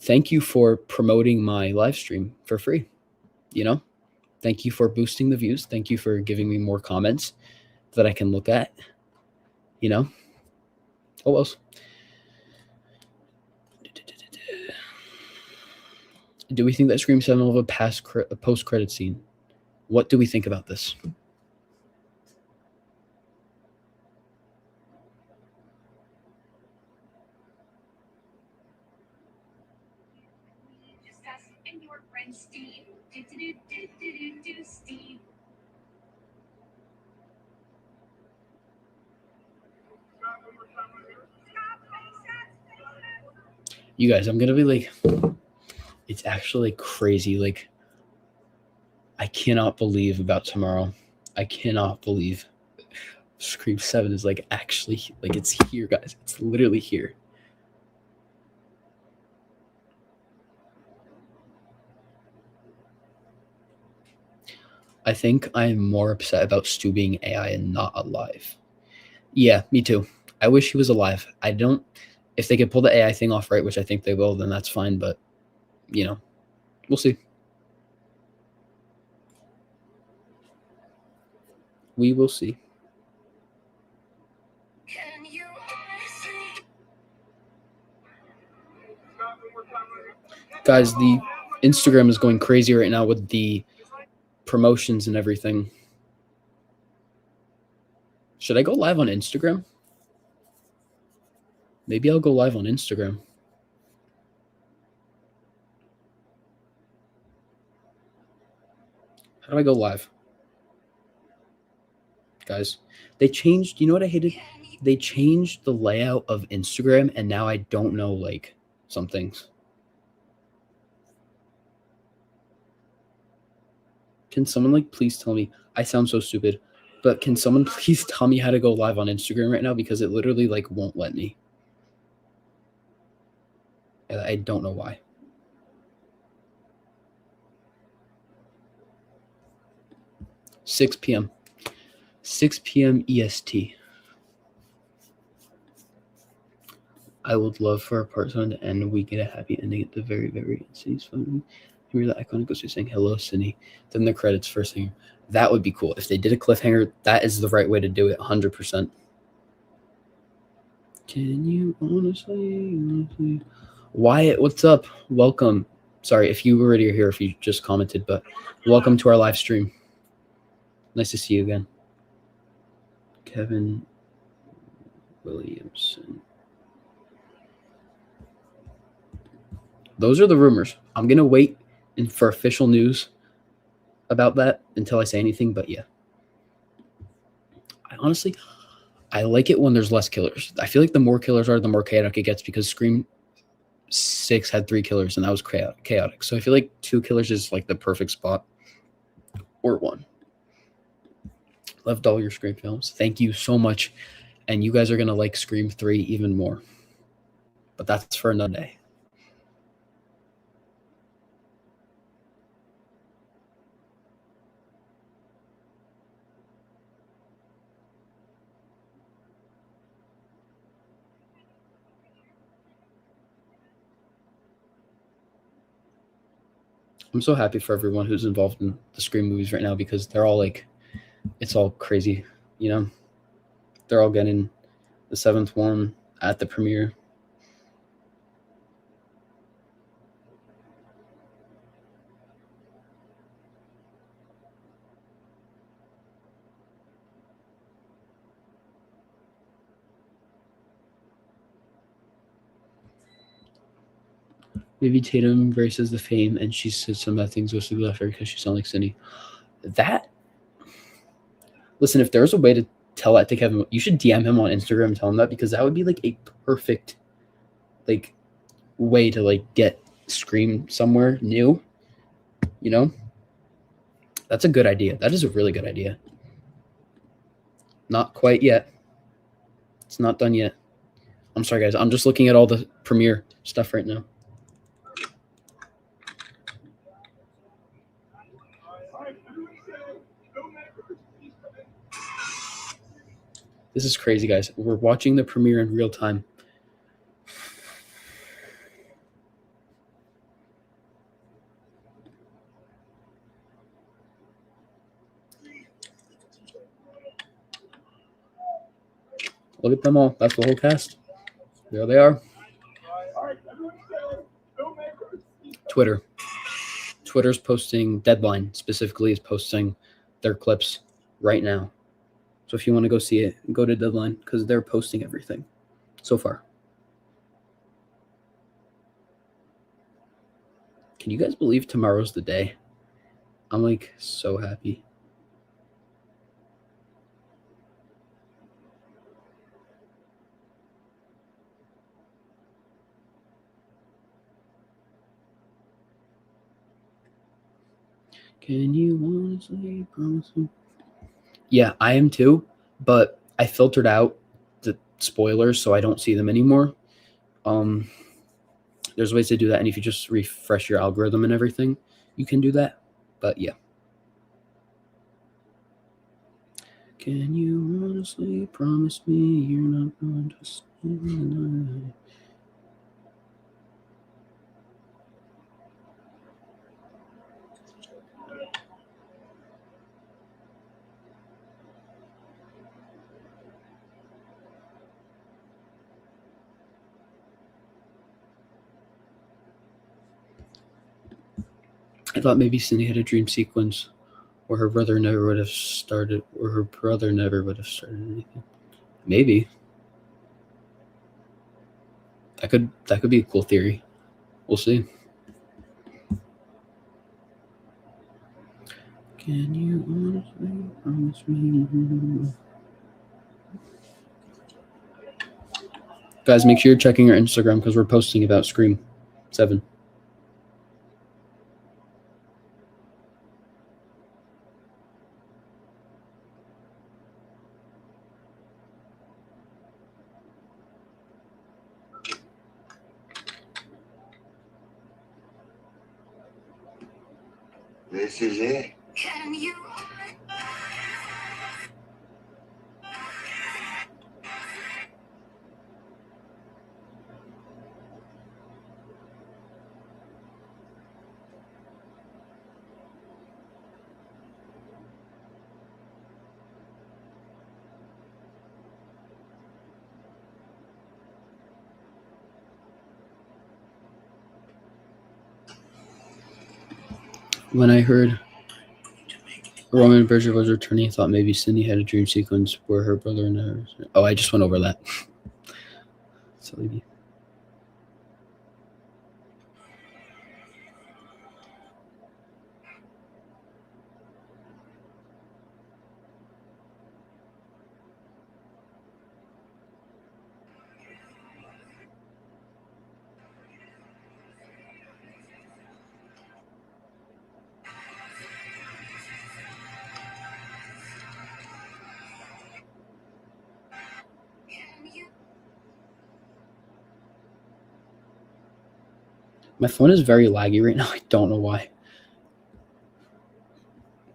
thank you for promoting my live stream for free. You know, thank you for boosting the views. Thank you for giving me more comments that I can look at. You know, what else? Do we think that Scream 7 will have a post-credit scene? What do we think about this? Just us and your friend Steve. Steve. You guys, I'm gonna be like, it's actually crazy. Like, I cannot believe about tomorrow. I cannot believe Scream 7 is like actually like it's here, guys. It's literally here. I think I'm more upset about Stu being AI and not alive. Yeah, me too. I wish he was alive. I don't. If they could pull the AI thing off right, which I think they will, then that's fine. But, you know, we'll see. We will see. Guys, the Instagram is going crazy right now with the promotions and everything. Should I go live on Instagram? Maybe I'll go live on Instagram. How do I go live? Guys, they changed, you know what I hated? They changed the layout of Instagram, and now I don't know, like, some things. Can someone, like, please tell me? I sound so stupid, but can someone please tell me how to go live on Instagram right now? Because it literally, like, won't let me. I don't know why. Six p.m. 6 p.m. EST. I would love for our part one to end and we get a happy ending at the very, very end. Cindy's phone. Hear the iconic goes through saying hello, Cindy. Then the credits first thing. That would be cool. If they did a cliffhanger, that is the right way to do it, 100%. Can you honestly? Wyatt, what's up? Welcome. Sorry if you already are here, if you just commented, but welcome to our live stream. Nice to see you again. Kevin Williamson. Those are the rumors. I'm going to wait for official news about that until I say anything, but yeah. I like it when there's less killers. I feel like the more killers are, the more chaotic it gets because Scream 6 had 3 killers and that was chaotic. So I feel like 2 killers is like the perfect spot. Or 1. Loved all your Scream films. Thank you so much. And you guys are going to like Scream 3 even more. But that's for another day. I'm so happy for everyone who's involved in the Scream movies right now because they're all like, it's all crazy, you know? They're all getting the 7th one at the premiere. Maybe Tatum embraces the fame and she says some bad things with the after because she sounds like Cindy. Listen, if there's a way to tell that to Kevin, you should DM him on Instagram and tell him that because that would be like a perfect like way to like get Scream somewhere new. You know? That's a good idea. That is a really good idea. Not quite yet. It's not done yet. I'm sorry, guys. I'm just looking at all the premiere stuff right now. This is crazy, guys. We're watching the premiere in real time. Look at them all. That's the whole cast. There they are. Twitter. Twitter's posting, Deadline specifically is posting their clips right now. So if you want to go see it, go to Deadline because they're posting everything so far. Can you guys believe tomorrow's the day? I'm like so happy. Can you honestly promise me? Yeah, I am too, but I filtered out the spoilers so I don't see them anymore. There's ways to do that, and if you just refresh your algorithm and everything, you can do that. But yeah. Can you honestly promise me you're not going to stay the night? I thought maybe Cindy had a dream sequence where her brother never would have started anything. Maybe. That could be a cool theory. We'll see. Can you honestly promise me? Guys, make sure you're checking our Instagram because we're posting about Scream 7. This is it. Can you? When I heard Roman Bridger was returning, I thought maybe Cindy had a dream sequence where her brother and her. Oh, I just went over that. Silly me. My phone is very laggy right now. I don't know why.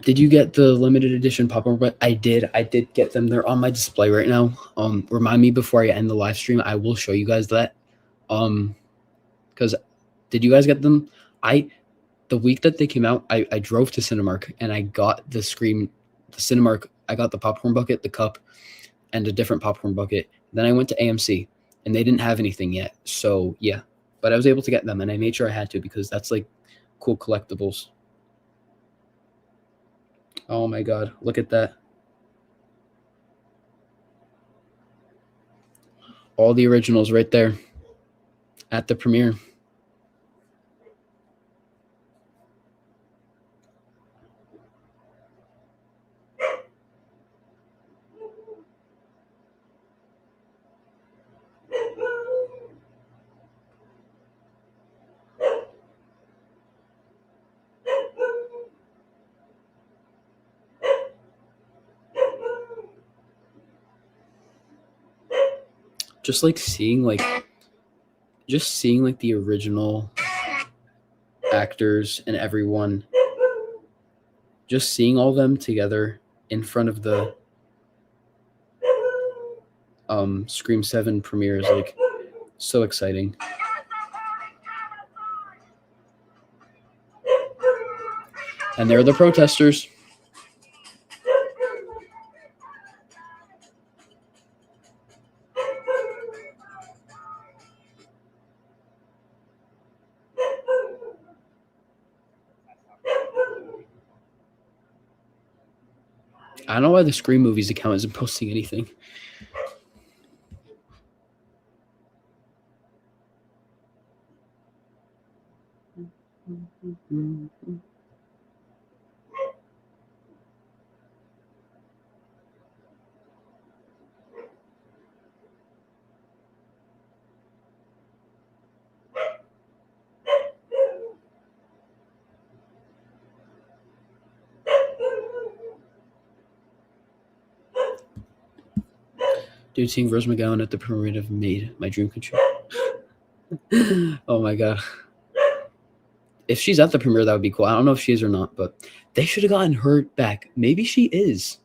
Did you get the limited edition popcorn? But I did. I did get them. They're on my display right now. Remind me before I end the live stream. I will show you guys that. Because did you guys get them? The week that they came out, I drove to Cinemark and I got the Cinemark. I got the popcorn bucket, the cup, and a different popcorn bucket. Then I went to AMC and they didn't have anything yet. So yeah, but I was able to get them and I made sure I had to because that's like cool collectibles. Oh my God, look at that. All the originals right there at the premiere. Just seeing the original actors and everyone, just seeing all of them together in front of the Scream 7 premiere is like so exciting. And they're the protesters. I don't know why the Scream Movies account isn't posting anything. Dude, seeing Rose McGowan at the premiere have made my dream come true. Oh my God. If she's at the premiere, that would be cool. I don't know if she is or not, but they should have gotten her back. Maybe she is.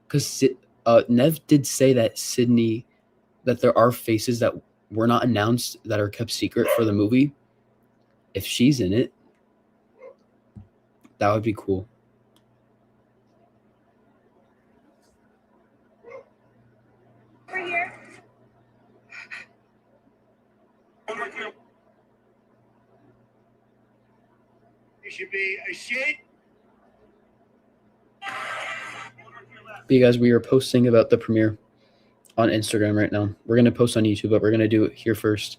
Because Nev did say that that there are faces that were not announced that are kept secret for the movie. If she's in it, that would be cool. Over here. You should be ashamed. But you guys, we are posting about the premiere on Instagram right now. We're going to post on YouTube, but we're going to do it here first.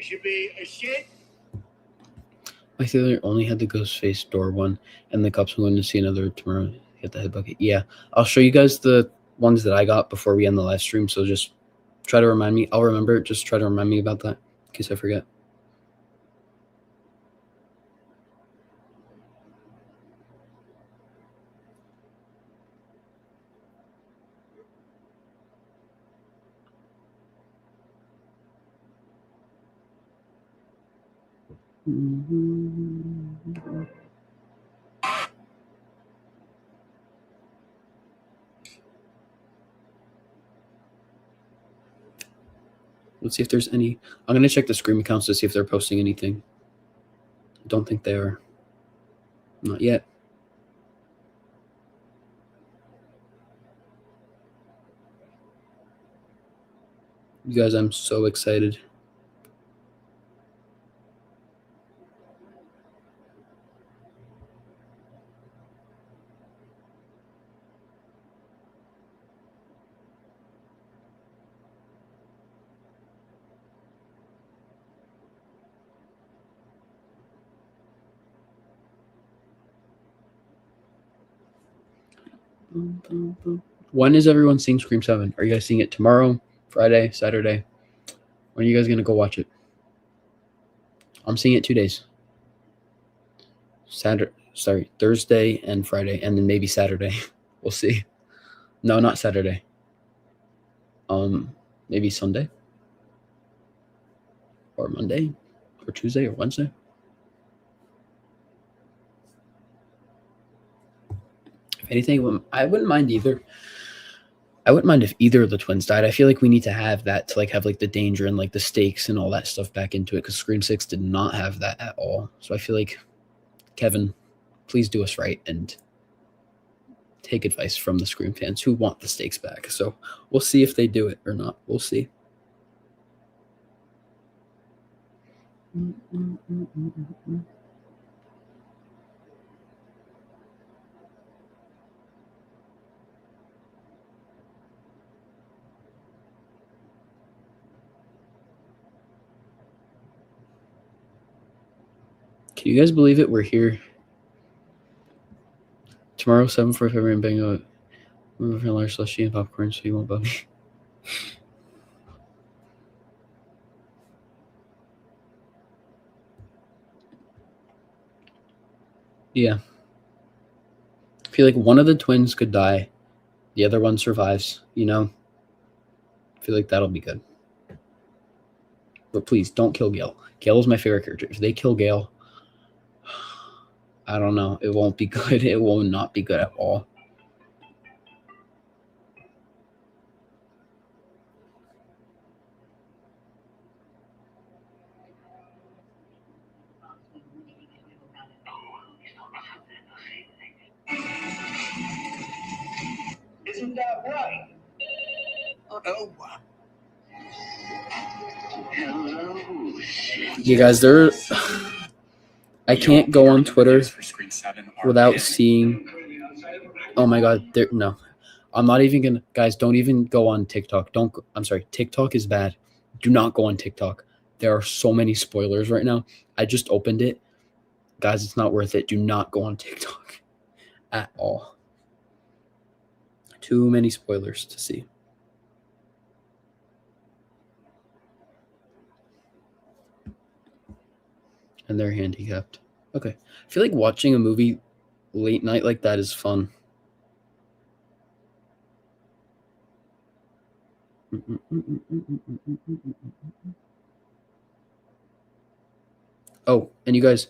should be ashamed. My theater only had the Ghostface door one, and the cups. I'm going to see another tomorrow. Get the head bucket. Yeah, I'll show you guys the ones that I got before we end the live stream. So just try to remind me. I'll remember it. Just try to remind me about that in case I forget. Let's see if there's any. I'm going to check the Scream accounts to see if they're posting anything. I don't think they are. Not yet. You guys, I'm so excited. When is everyone seeing Scream 7? Are you guys seeing it tomorrow, Friday, Saturday? When are you guys going to go watch it? I'm seeing it 2 days. Thursday and Friday, and then maybe Saturday. We'll see. No, not Saturday. Maybe Sunday or Monday or Tuesday or Wednesday. If anything, I wouldn't mind either. I wouldn't mind if either of the twins died. I feel like we need to have that to have the danger and the stakes and all that stuff back into it, because Scream 6 did not have that at all. So I feel like, Kevin, please do us right and take advice from the Scream fans who want the stakes back. So we'll see if they do it or not. We'll see. Can you guys believe it? We're here tomorrow, 7th for February, and bingo. We're for large slushy and popcorn, so you won't bug me. Yeah. I feel like one of the twins could die. The other one survives, I feel like that'll be good. But please, don't kill Gale. Gale is my favorite character. If they kill Gale, I don't know. It won't be good. It will not be good at all. Isn't that right? Oh. Hello. You guys, I can't go on Twitter without seeing. Oh my God, no. I'm not even gonna. Guys, don't even go on TikTok. I'm sorry. TikTok is bad. Do not go on TikTok. There are so many spoilers right now. I just opened it. Guys, it's not worth it. Do not go on TikTok at all. Too many spoilers to see. And they're handicapped. Okay. I feel like watching a movie late night like that is fun. Oh, and you guys,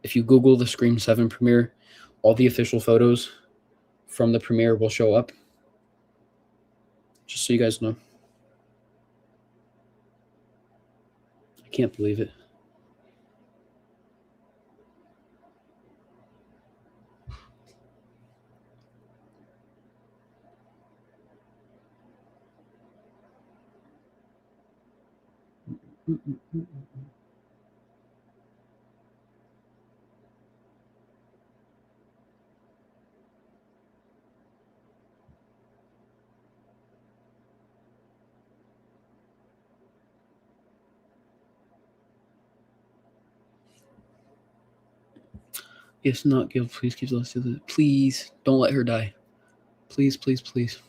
if you Google the Scream 7 premiere, all the official photos from the premiere will show up. Just so you guys know. I can't believe it. Yes, not Gil. Please keep listening. Please don't let her die. Please, please, please.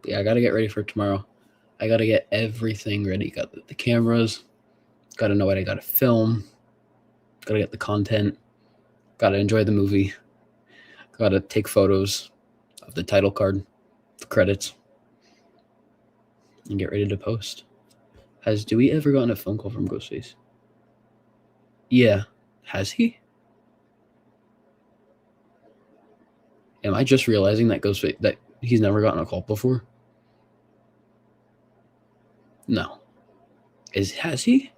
Yeah, I gotta get ready for tomorrow. I gotta get everything ready. Got the cameras. Gotta know what I gotta film. Gotta get the content. Gotta enjoy the movie. Gotta take photos of the title card, the credits, and get ready to post. Has Dewey ever gotten a phone call from Ghostface? Yeah. Has he? Am I just realizing that Ghostface that he's never gotten a call before? No. Has he?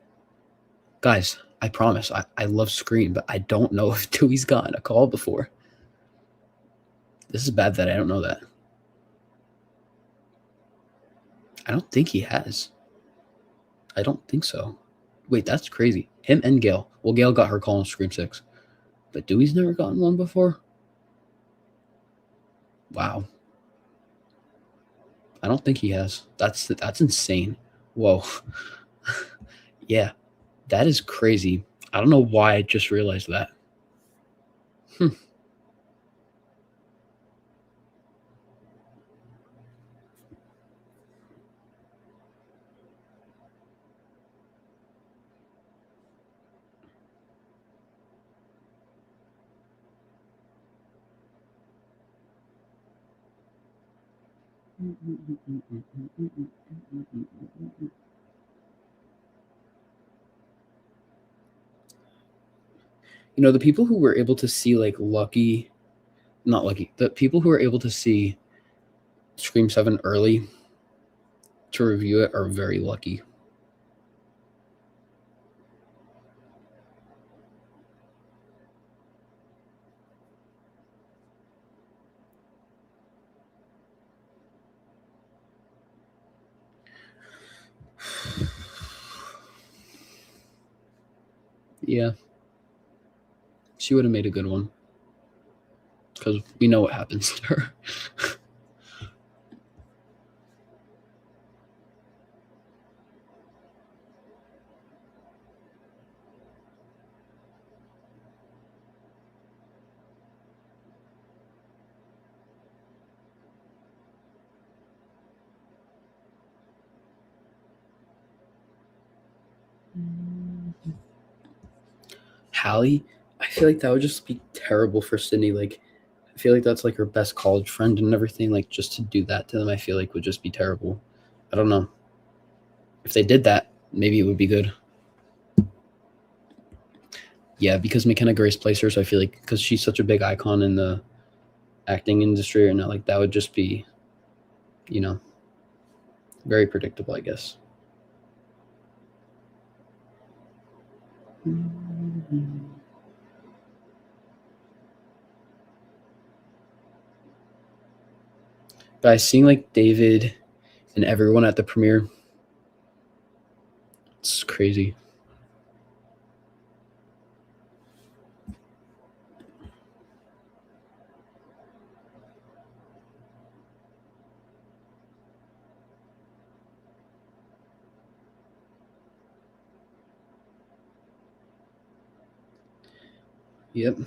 Guys, I promise. I love Scream, but I don't know if Dewey's gotten a call before. This is bad that I don't know that. I don't think he has. I don't think so. Wait, that's crazy. Him and Gail. Well, Gail got her call on Scream 6. But Dewey's never gotten one before? Wow. I don't think he has. That's insane. Whoa. Yeah, that is crazy. I don't know why I just realized that. You know, the people who were able to see like the people who were able to see Scream 7 early to review it are very lucky. Yeah. She would have made a good one. Because we know what happens to her. Hallie, I feel like that would just be terrible for Sydney. Like, I feel like that's like her best college friend and everything. Like, just to do that to them, I feel like would just be terrible. I don't know. If they did that, maybe it would be good. Yeah, because McKenna Grace plays her, so I feel like because she's such a big icon in the acting industry, or not, like that would just be, you know, very predictable, I guess. Guys, seeing like David and everyone at the premiere, it's crazy. Yep.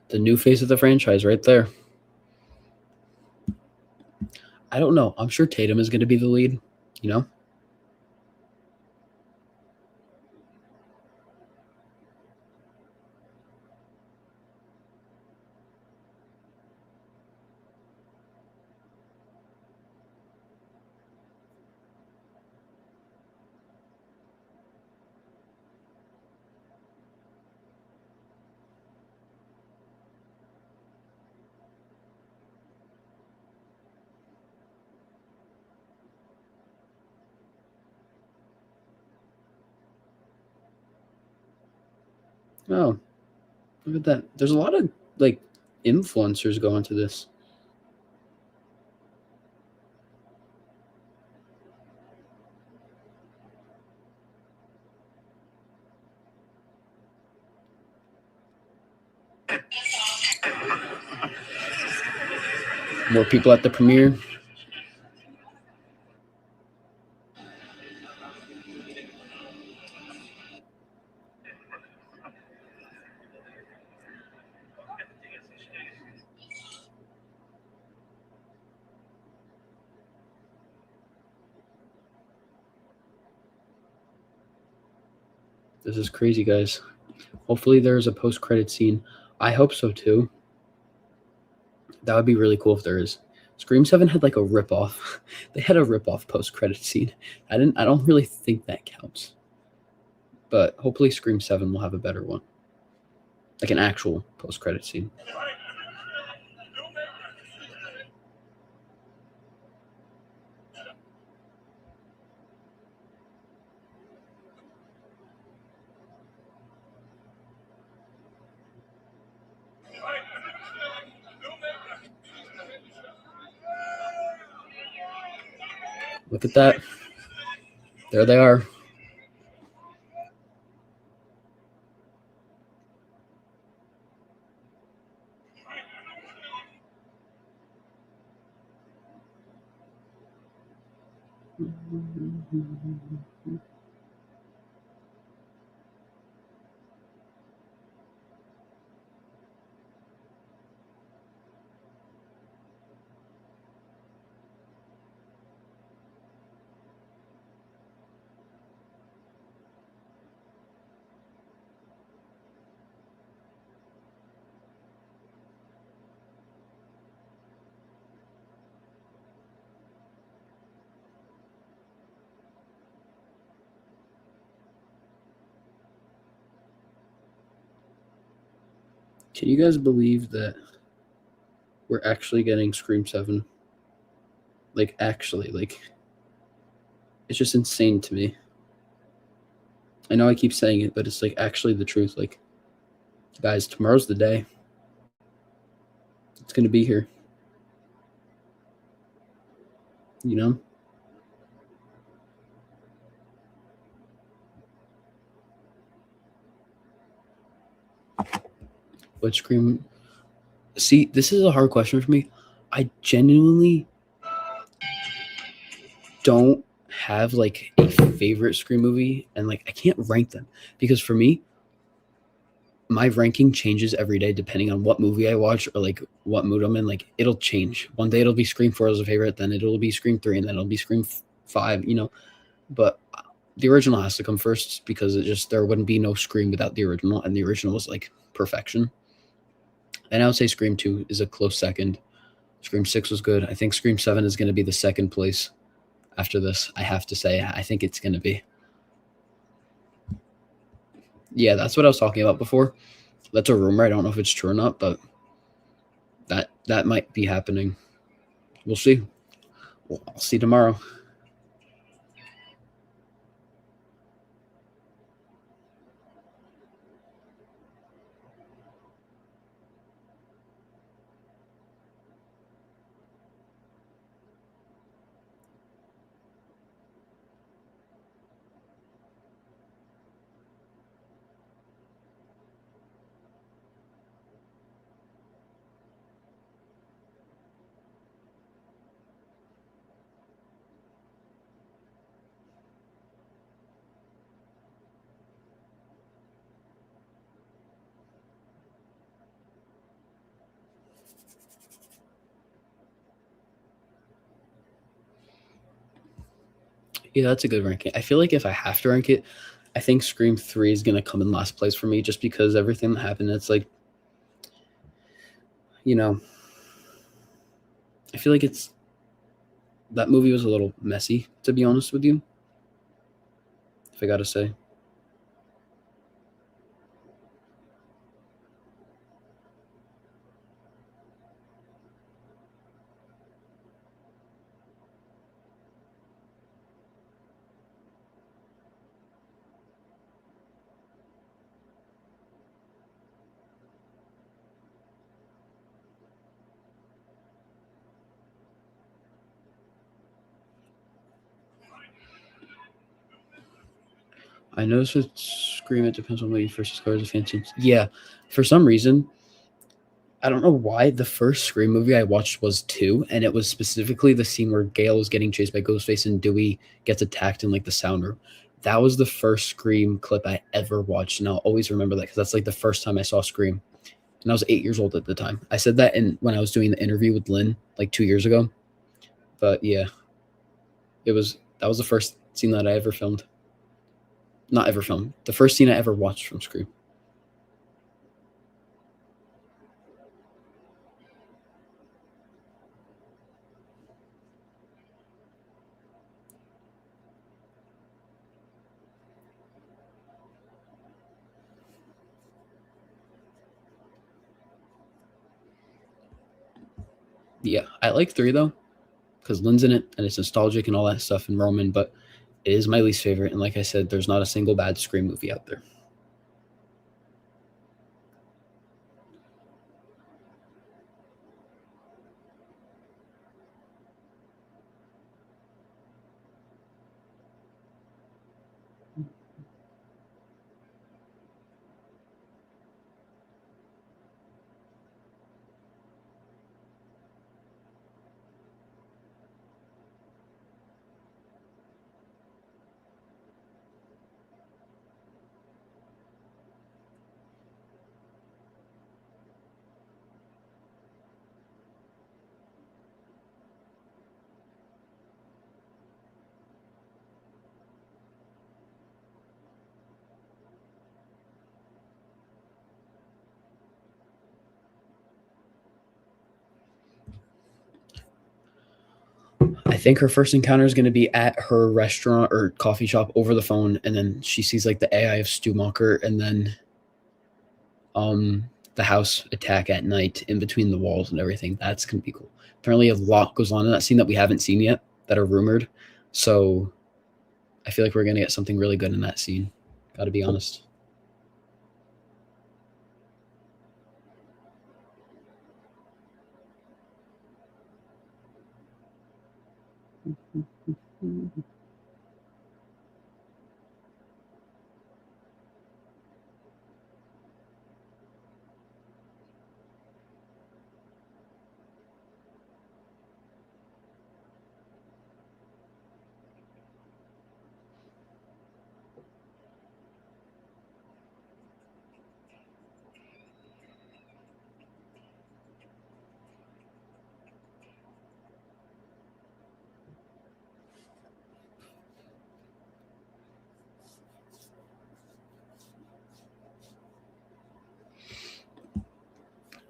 The new face of the franchise right there. I don't know. I'm sure Tatum is going to be the lead, you know? Oh, look at that. There's a lot of like influencers going to this. More people at the premiere. This is crazy, guys. Hopefully there's a post-credit scene. I hope so too. That would be really cool if there is. Scream 7 had like a rip-off. They had a rip-off post-credit scene. I don't really think that counts. But hopefully Scream 7 will have a better one. Like an actual post-credit scene. Look at that. There they are. Can you guys believe that we're actually getting Scream 7? Like, actually, like, it's just insane to me. I know I keep saying it, but it's like actually the truth. Like, guys, tomorrow's the day. It's going to be here. You know? What Scream? See, this is a hard question for me. I genuinely don't have like a favorite Scream movie, and like I can't rank them because for me, my ranking changes every day depending on what movie I watch or like what mood I'm in. Like it'll change. One day it'll be Scream 4 as a favorite, then it'll be Scream 3, and then it'll be Scream 5. You know, but the original has to come first because there wouldn't be no Scream without the original, and the original was like perfection. And I would say Scream 2 is a close second. Scream 6 was good. I think Scream 7 is going to be the second place after this. I have to say, I think it's going to be. Yeah, that's what I was talking about before. That's a rumor. I don't know if it's true or not, but that might be happening. We'll see. Well, I'll see tomorrow. Yeah, that's a good ranking. I feel like if I have to rank it, I think Scream 3 is going to come in last place for me just because everything that happened. It's like, you know, I feel like that movie was a little messy, to be honest with you, if I got to say. I noticed with Scream, it depends on what you first discovered as a fan. Yeah, for some reason, I don't know why the first Scream movie I watched was 2, and it was specifically the scene where Gale is getting chased by Ghostface and Dewey gets attacked in like the sound room. That was the first Scream clip I ever watched, and I'll always remember that because that's like the first time I saw Scream, and I was 8 years old at the time. I said that in when I was doing the interview with Lynn like 2 years ago, but yeah, that was the first scene that I ever filmed. Not ever filmed. The first scene I ever watched from Scream. Yeah, I like 3 though, because Lynn's in it and it's nostalgic and all that stuff and Roman, but it is my least favorite. And like I said, there's not a single bad Scream movie out there. I think her first encounter is going to be at her restaurant or coffee shop over the phone, and then she sees like the AI of Stumacher, and then the house attack at night in between the walls and everything. That's going to be cool. Apparently, a lot goes on in that scene that we haven't seen yet that are rumored. So I feel like we're going to get something really good in that scene. Got to be honest.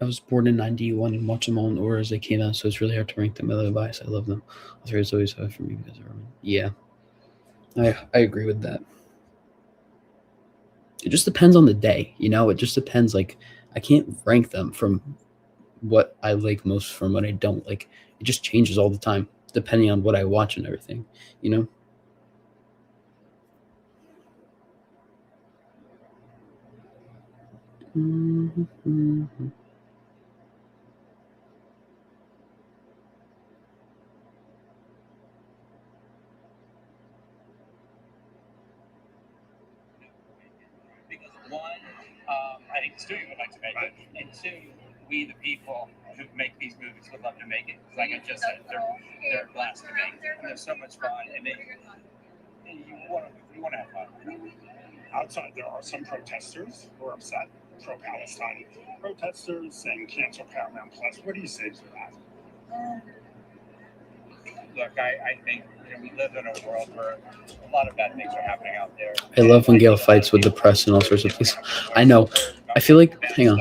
I was born in 91 and watched them all in order as they came out, so it's really hard to rank them. I love bias. I love them. All three is always hard for me because of Roman. Yeah, I agree with that. It just depends on the day, you know? It just depends. Like, I can't rank them from what I like most from what I don't like. It just changes all the time depending on what I watch and everything, you know? Mm-hmm. Because one, I think the studio would like to make it, and two, we the people who make these movies would love to make it. Like I just said, they're a blast to make, and they're so much fun, and you want to have fun. Outside, there are some protesters who are upset, pro-Palestine protesters saying cancel Paramount Plus. What do you say to that? Look, I think we live in a world where a lot of bad things are happening out there. I love when Gale fights with the press and all sorts of things. I know. I feel like, hang on.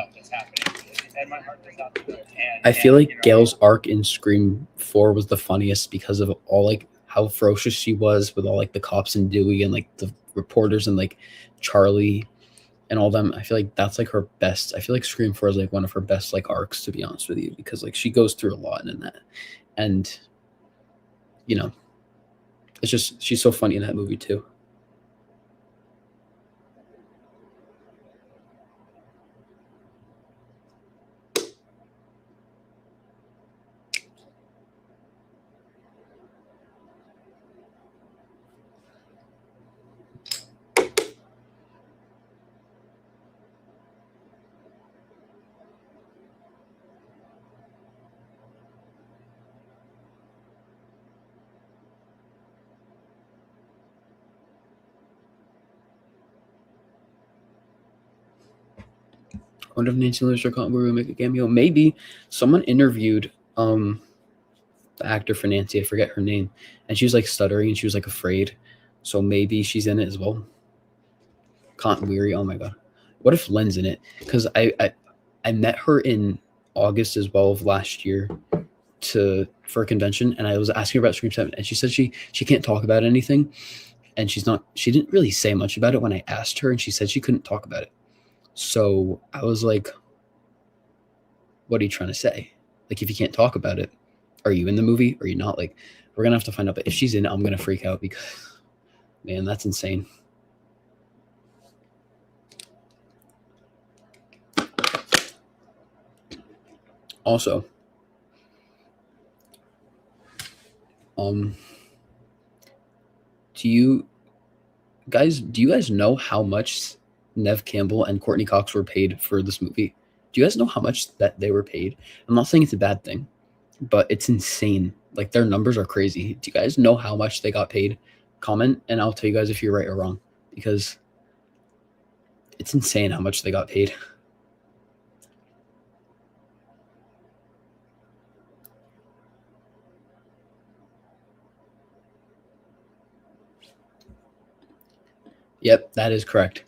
I feel like Gale's arc in Scream 4 was the funniest because of all like how ferocious she was with all like the cops and Dewey and like the reporters and like Charlie and all them. I feel like that's like her best. I feel like Scream 4 is like one of her best like arcs, to be honest with you, because like she goes through a lot in that. And you know, it's just she's so funny in that movie too. wonder if Nancy Lewis or Cotton will make a cameo. Maybe someone interviewed the actor for Nancy. I forget her name, and she was like stuttering and she was like afraid. So maybe she's in it as well. Cotton Weary. Oh my god, what if Len's in it? Because I met her in August as well of last year for a convention, and I was asking her about Scream 7, and she said she can't talk about anything, and she didn't really say much about it when I asked her, and she said she couldn't talk about it. So I was like, what are you trying to say? Like, if you can't talk about it, are you in the movie? Or are you not? Like, we're gonna have to find out. But if she's in it, I'm gonna freak out because, man, that's insane. Also, do you guys know how much Nev Campbell and Courtney Cox were paid for this movie? Do you guys know how much that they were paid? I'm not saying it's a bad thing, but it's insane. Like, their numbers are crazy. Do you guys know how much they got paid? Comment, and I'll tell you guys if you're right or wrong, because it's insane how much they got paid. Yep, that is correct.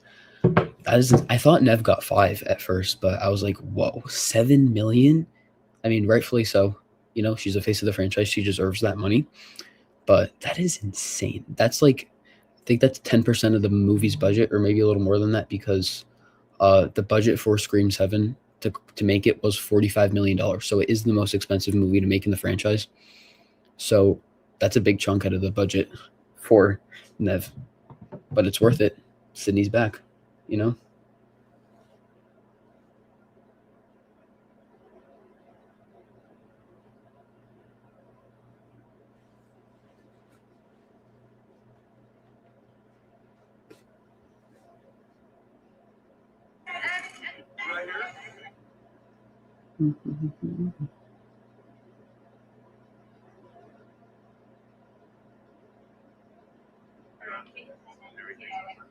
I thought Nev got 5 at first, but I was like, whoa, 7 million? I mean, rightfully so. You know, she's the face of the franchise. She deserves that money. But that is insane. That's like, I think that's 10% of the movie's budget, or maybe a little more than that, because the budget for Scream 7 to make it was $45 million. So it is the most expensive movie to make in the franchise. So that's a big chunk out of the budget for Nev. But it's worth it. Sydney's back, you know?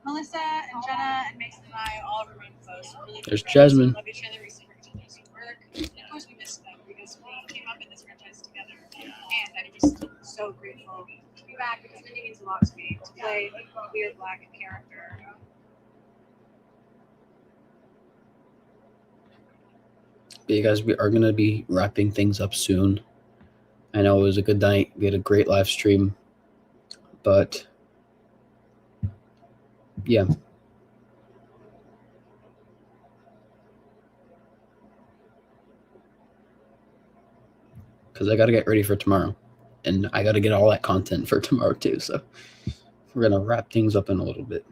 Melissa and Jenna and Mason and I all remain close. Really There's good friends. Jasmine. We love each other. We support each other's work. And of course, we miss them because we came up in this franchise together. And I'm just so grateful to be back because it really means a lot to me to play a weird black character. But you guys, we are going to be wrapping things up soon. I know it was a good night. We had a great live stream. But yeah. Because I got to get ready for tomorrow. And I got to get all that content for tomorrow too. So we're going to wrap things up in a little bit.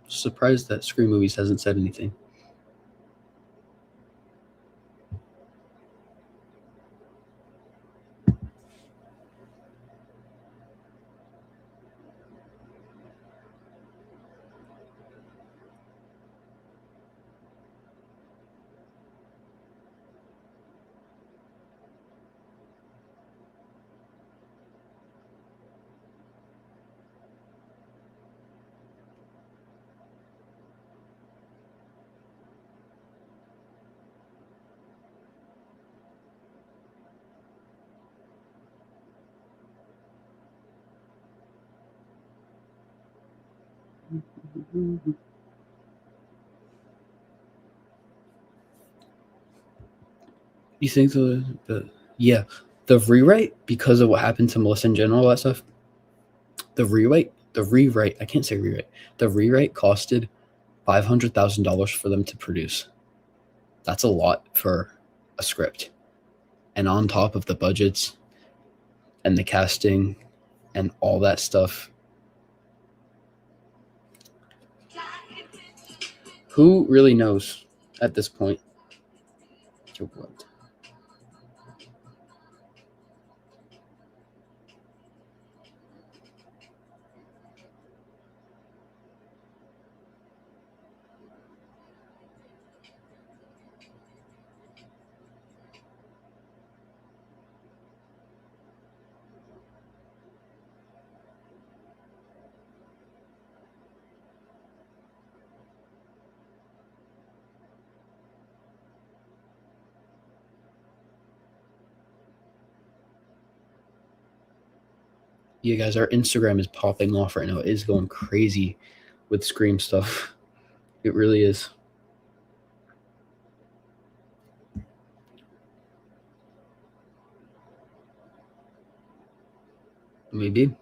Surprised that Scream Movies hasn't said anything. You think the rewrite, because of what happened to Melissa and Jen and all that stuff, the rewrite, I can't say rewrite. The rewrite costed $500,000 for them to produce. That's a lot for a script. And on top of the budgets and the casting and all that stuff, who really knows at this point? What? You guys, our Instagram is popping off right now. It is going crazy with Scream stuff. It really is. Maybe.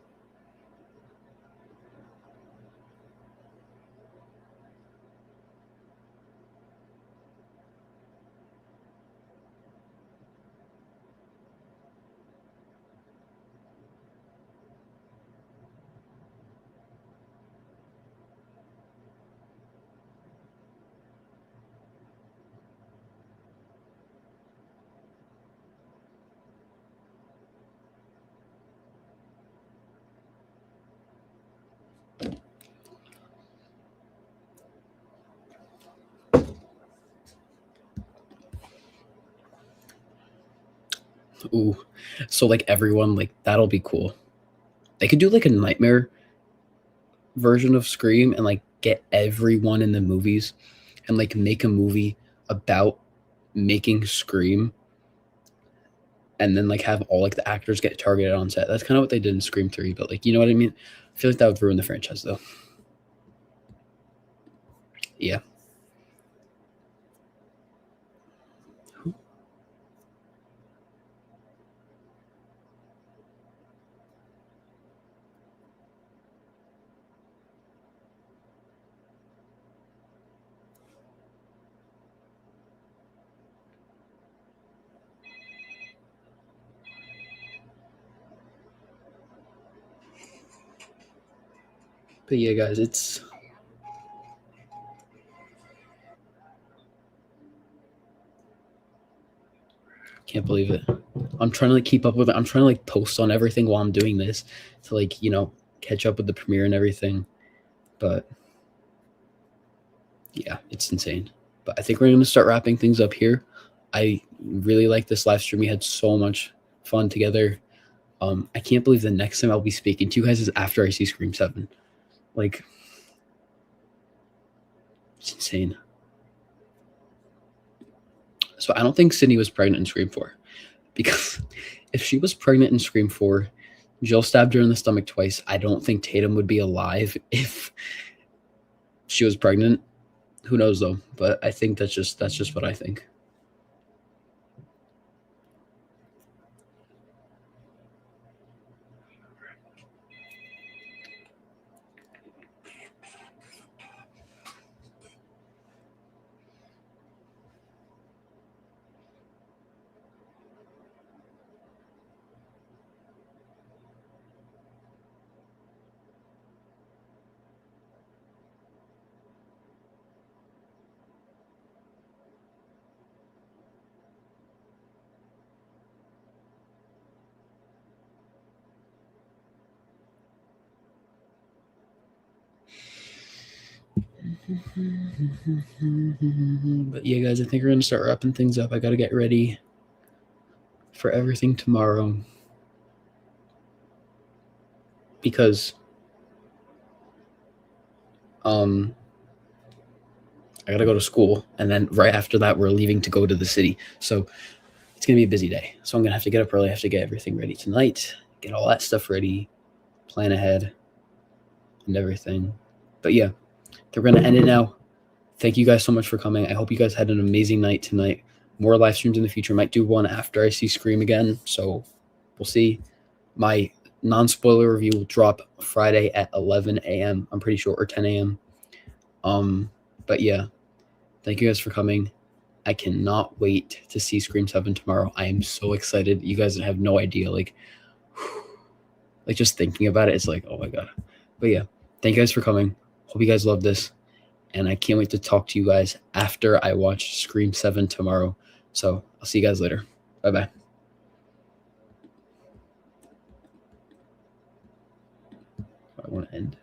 Ooh. So like everyone, like that'll be cool. They could do like a nightmare version of Scream and like get everyone in the movies and like make a movie about making Scream and then like have all like the actors get targeted on set. That's kind of what they did in Scream 3, but like you know what I mean? I feel like that would ruin the franchise though. Yeah. But yeah, guys, it's can't believe it. I'm trying to like keep up with it. I'm trying to like post on everything while I'm doing this to like, you know, catch up with the premiere and everything. But yeah, it's insane. But I think we're going to start wrapping things up here. I really like this live stream. We had so much fun together. I can't believe the next time I'll be speaking to you guys is after I see Scream 7. Like, it's insane. So I don't think Sydney was pregnant in Scream 4. Because if she was pregnant in Scream 4, Jill stabbed her in the stomach twice. I don't think Tatum would be alive if she was pregnant. Who knows though? But I think that's just what I think. But yeah, guys, I think we're gonna start wrapping things up. I gotta get ready for everything tomorrow because I gotta go to school, and then right after that, we're leaving to go to the city. So it's gonna be a busy day. So I'm gonna have to get up early. I have to get everything ready tonight, get all that stuff ready, plan ahead, and everything. But yeah, we're gonna end it now. Thank you guys so much for coming. I hope you guys had an amazing night tonight. More live streams in the future. Might do one after I see Scream again. So we'll see. My non-spoiler review will drop Friday at 11 a.m. I'm pretty sure, or 10 a.m. But yeah, thank you guys for coming. I cannot wait to see Scream 7 tomorrow. I am so excited. You guys have no idea. Like just thinking about it, it's like, oh my God. But yeah, thank you guys for coming. Hope you guys love this. And I can't wait to talk to you guys after I watch Scream 7 tomorrow. So I'll see you guys later. Bye-bye. I want to end.